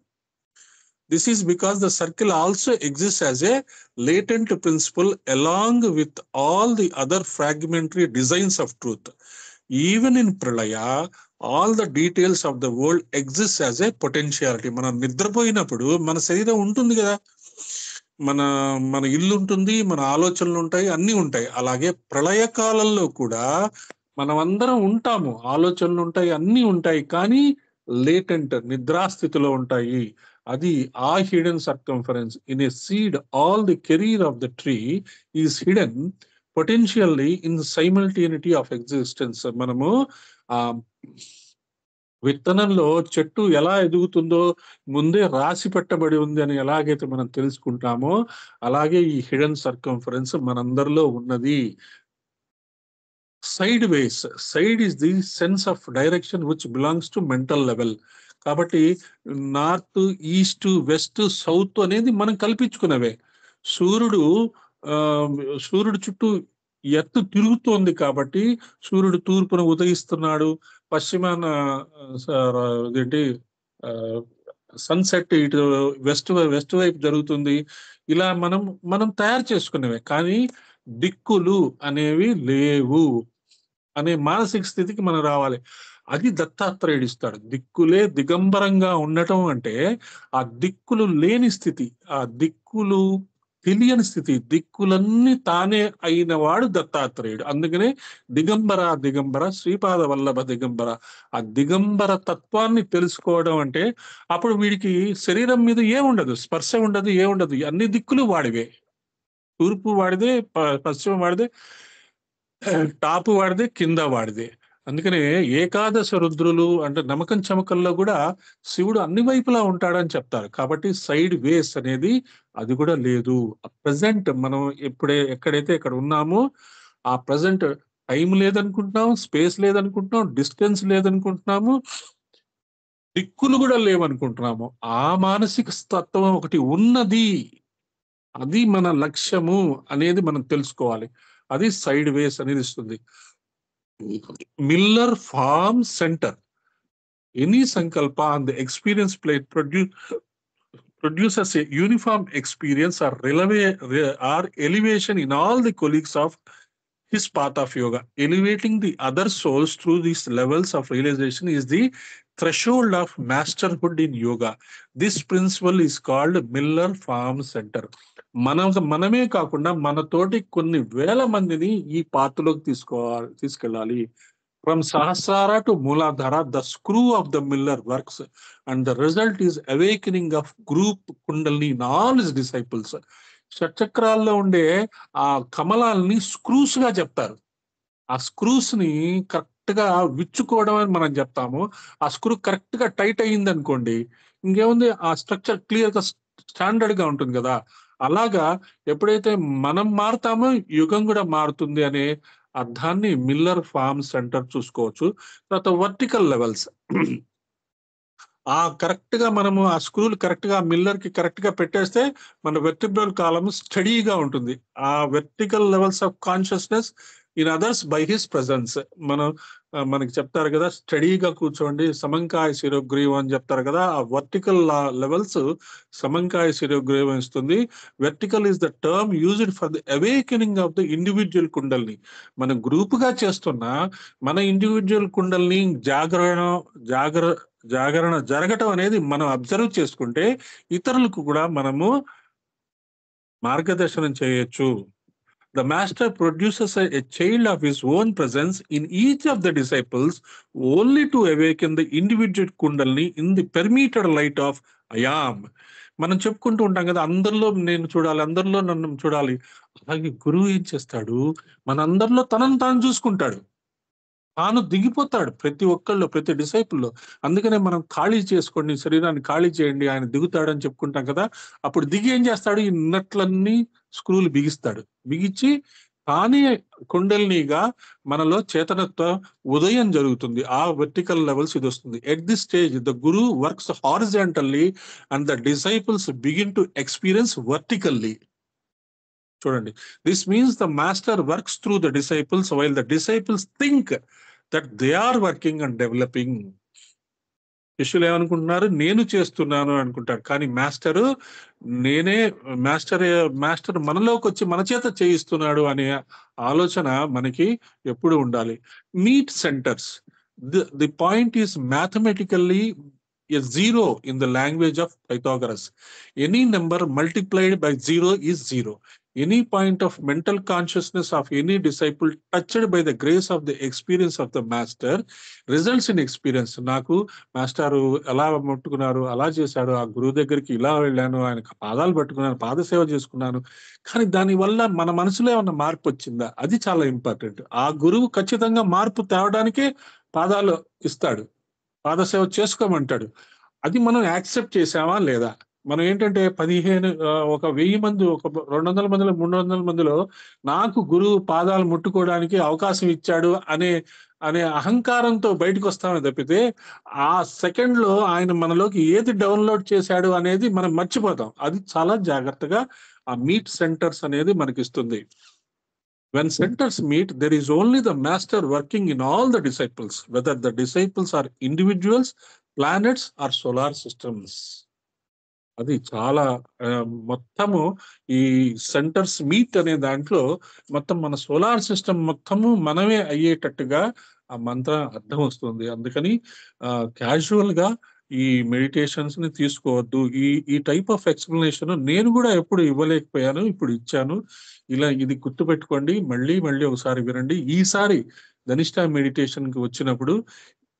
This is because the circle also exists as a latent principle along with all the other fragmentary designs of truth. Even in Pralaya, all the details of the world exists as a potentiality. మనం నిద్రపోయినప్పుడు మన శరీరం ఉంటుంది కదా, మన మన ఇల్లు ఉంటుంది, మన ఆలోచనలు ఉంటాయి, అన్నీ ఉంటాయి. అలాగే ప్రళయ కాలంలో కూడా మనం అందరం ఉంటాము, ఆలోచనలు ఉంటాయి, అన్నీ ఉంటాయి, కానీ లేటెంట్ నిద్రాస్థితిలో ఉంటాయి. అది ఆ hidden circumference. In a seed all the career of the tree is hidden potentially in simultaneity of existence. మనము ఆ విత్తనంలో చెట్టు ఎలా ఎదుగుతుందో ముందే రాసి పెట్టబడి ఉంది అని ఎలాగైతే మనం తెలుసుకుంటామో, అలాగే ఈ హిడెన్ సర్కంఫరెన్స్ మనందరిలో ఉన్నది. Side ways, side is the sense of direction which belongs to mental level. కాబట్టి నార్త్, ఈస్ట్, వెస్ట్, సౌత్ అనేది మనం కల్పించుకున్నవే. సూర్యుడు సూర్యుడు చుట్టూ ఎత్తు తిరుగుతోంది కాబట్టి సూర్యుడు తూర్పున ఉదయిస్తున్నాడు, పశ్చిమాన ఏంటి సన్సెట్ ఇటు వెస్ట్ వైపు జరుగుతుంది. ఇలా మనం తయారు చేసుకునేవే, కానీ దిక్కులు అనేవి లేవు అనే మానసిక స్థితికి మనం రావాలి. అది దత్తాత్రేయుడు ఇస్తాడు. దిక్కులే దిగంబరంగా ఉండటం అంటే ఆ దిక్కులు లేని స్థితి, ఆ దిక్కులు తెలియని స్థితి, దిక్కులన్నీ తానే అయిన వాడు దత్తాత్రేయుడు. అందుకనే దిగంబర దిగంబర శ్రీపాద వల్లభ దిగంబర. ఆ దిగంబర తత్వాన్ని తెలుసుకోవడం అంటే అప్పుడు వీడికి శరీరం మీద ఏముండదు, స్పర్శ ఉండదు, ఏముండదు, అన్ని దిక్కులు వాడివే. తూర్పు వాడిదే, పశ్చిమ వాడిదే, టాపు వాడిదే, కింద వాడిదే. అందుకనే ఏకాదశ రుద్రులు అంటే నమ్మకం చమకల్లో కూడా శివుడు అన్ని వైపులా ఉంటాడని చెప్తారు. కాబట్టి సైడ్ వేస్ అనేది అది కూడా లేదు. ప్రజెంట్ మనం ఎక్కడైతే ఇక్కడ ఉన్నామో ఆ ప్రజెంట్ టైం లేదనుకుంటున్నాం, స్పేస్ లేదనుకుంటున్నాం, డిస్టెన్స్ లేదనుకుంటున్నాము, దిక్కులు కూడా లేవనుకుంటున్నాము. ఆ మానసిక తత్వం ఒకటి ఉన్నది, అది మన లక్ష్యము అనేది మనం తెలుసుకోవాలి. అది సైడ్ వేస్ అనేది ఇస్తుంది. Miller form center. Any sankalpa on the experience plate produces a uniform experience or elevation in all the colleagues of his path of yoga. Elevating the other souls through these levels of realization is the threshold of masterhood in yoga. This principle is called Miller Farm Center. మనమే కాకుండా మనతోటి కొన్ని వేల మందిని ఈ పాత్రలోకి తీసుకెళ్ళాలి. From Sahasrara to Mooladhara, the screw of the Miller works, and the result is awakening of group Kundalini in all his disciples. షట్చక్రాల్లో ఉండే ఆ కమలాల్ని స్క్రూస్ గా చెప్తారు. ఆ స్క్రూస్ ని కరెక్ట్ గా విచ్చుకోవడం అని మనం చెప్తాము. ఆ స్క్రూ కరెక్ట్ గా టైట్ అయ్యింది అనుకోండి, ఇంకేముంది, ఆ స్ట్రక్చర్ క్లియర్ గా స్టాండర్డ్ గా ఉంటుంది కదా. అలాగా ఎప్పుడైతే మనం మారుతామో యుగం కూడా మారుతుంది అనే అర్థాన్ని మిల్లర్ ఫార్మ్ సెంటర్ చూసుకోవచ్చు. తర్వాత వర్టికల్ లెవెల్స్, ఆ కరెక్ట్ గా మనము ఆ స్క్రూలు కరెక్ట్ గా మిల్లర్ కి కరెక్ట్ గా పెట్టేస్తే మన వెర్టిబ్రల్ కాలమ్ స్టడీగా ఉంటుంది. ఆ vertical levels of consciousness in others by his presence. మనకి చెప్తారు కదా, స్టడీగా కూర్చోండి, సమంకాయ శిరోగ్రీవం అని చెప్తారు కదా. ఆ వర్టికల్ లెవెల్స్ సమంకాయ శిరోగ్రీవం ఇస్తుంది. Vertical is the term used for the awakening of the individual kundalini. మనం గ్రూప్ గా చేస్తున్నా మన ఇండివిజువల్ కుండల్ని జాగరణ జరగటం అనేది మనం అబ్జర్వ్ చేసుకుంటే ఇతరులకు కూడా మనము మార్గదర్శనం చేయొచ్చు. The master produces a child of his own presence in each of the disciples only to awaken the individual kundalini in the permeated light of I am. మనం చెప్పుకుంటూ ఉంటాం కదా, అందరిలో నేను చూడాలి, అందరిలో నన్ను చూడాలి. అలాగే గురువు ఏం చేస్తాడు, మనందరిలో తనను తాను చూసుకుంటాడు, తాను దిగిపోతాడు ప్రతి ఒక్కళ్ళు, ప్రతి డిసైపుల్లో. అందుకనే మనం ఖాళీ చేసుకోండి, శరీరాన్ని ఖాళీ చేయండి, ఆయన దిగుతాడని చెప్పుకుంటాం కదా. అప్పుడు దిగి ఏం చేస్తాడు, ఈ నట్లన్నీ స్క్రూలు బిగిస్తాడు. బిగించి తానే కుండలినిగా మనలో చేతనత్వ ఉదయం జరుగుతుంది. ఆ వెర్టికల్ లెవెల్స్ ఇది వస్తుంది. At this stage the guru works horizontally and the disciples begin to experience vertically. చూడండి, this means the master works through the disciples while the disciples think that they are working and developing. శిష్యులు ఏమనుకుంటున్నారు, నేను చేస్తున్నాను అనుకుంటారు. కానీ మాస్టర్ మాస్టర్ మనలోకి వచ్చి మన చేత చేయిస్తున్నాడు అనే ఆలోచన మనకి ఎప్పుడు ఉండాలి. Meet centres, the point is mathematically a zero in the language of Pythagoras. Any number multiplied by zero is zero. Any point of mental consciousness of any disciple touched by the grace of the experience of the master results in experience. నాకు మాస్టారు ఎలా ముట్టుకున్నారు, అలా చేశాడు, ఆ గురువు దగ్గరికి ఇలా వెళ్ళాను, ఆయన పాదాలు పట్టుకున్నాను, పాదసేవ చేసుకున్నాను, కానీ దానివల్ల మన మనసులో ఏమన్నా మార్పు వచ్చిందా, అది చాలా ఇంపార్టెంట్. ఆ గురువు ఖచ్చితంగా మార్పు తేవడానికే పాదాలు ఇస్తాడు, పాదసేవ చేసుకోమంటాడు. అది మనం యాక్సెప్ట్ చేసామా లేదా? మనం ఏంటంటే 1000 మంది, ఒక 200 మందిలో 300 మందిలో నాకు గురువు పాదాలు ముట్టుకోవడానికి అవకాశం ఇచ్చాడు అనే అనే అహంకారంతో బయటకు వస్తామే తప్పితే, ఆ సెకండ్ లో ఆయన మనలోకి ఏది డౌన్లోడ్ చేశాడు అనేది మనం మర్చిపోతాం. అది చాలా జాగ్రత్తగా ఆ మీట్ సెంటర్స్ అనేది మనకిస్తుంది. When centers meet, there is only the master working in all the disciples, whether the disciples are individuals, planets, or solar systems. అది చాలా మొత్తము ఈ సెంటర్స్ మీట్ అనే దాంట్లో మొత్తం మన సోలార్ సిస్టమ్ మొత్తము మనమే అయ్యేటట్టుగా ఆ మంత్రం అర్థం వస్తుంది. అందుకని క్యాజువల్ గా ఈ మెడిటేషన్స్ ని తీసుకోవద్దు. ఈ టైప్ ఆఫ్ ఎక్స్ప్లెనేషన్ నేను కూడా ఎప్పుడు ఇవ్వలేకపోయాను, ఇప్పుడు ఇచ్చాను. ఇది గుర్తుపెట్టుకోండి, మళ్ళీ మళ్ళీ ఒకసారి వినండి. ఈసారి ధనిష్ట మెడిటేషన్ కి వచ్చినప్పుడు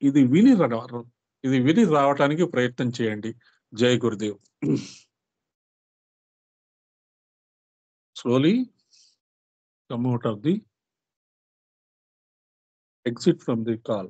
ఇది విని రావటానికి ప్రయత్నం చేయండి. జై Gurudev. Slowly come out of the exit from the call.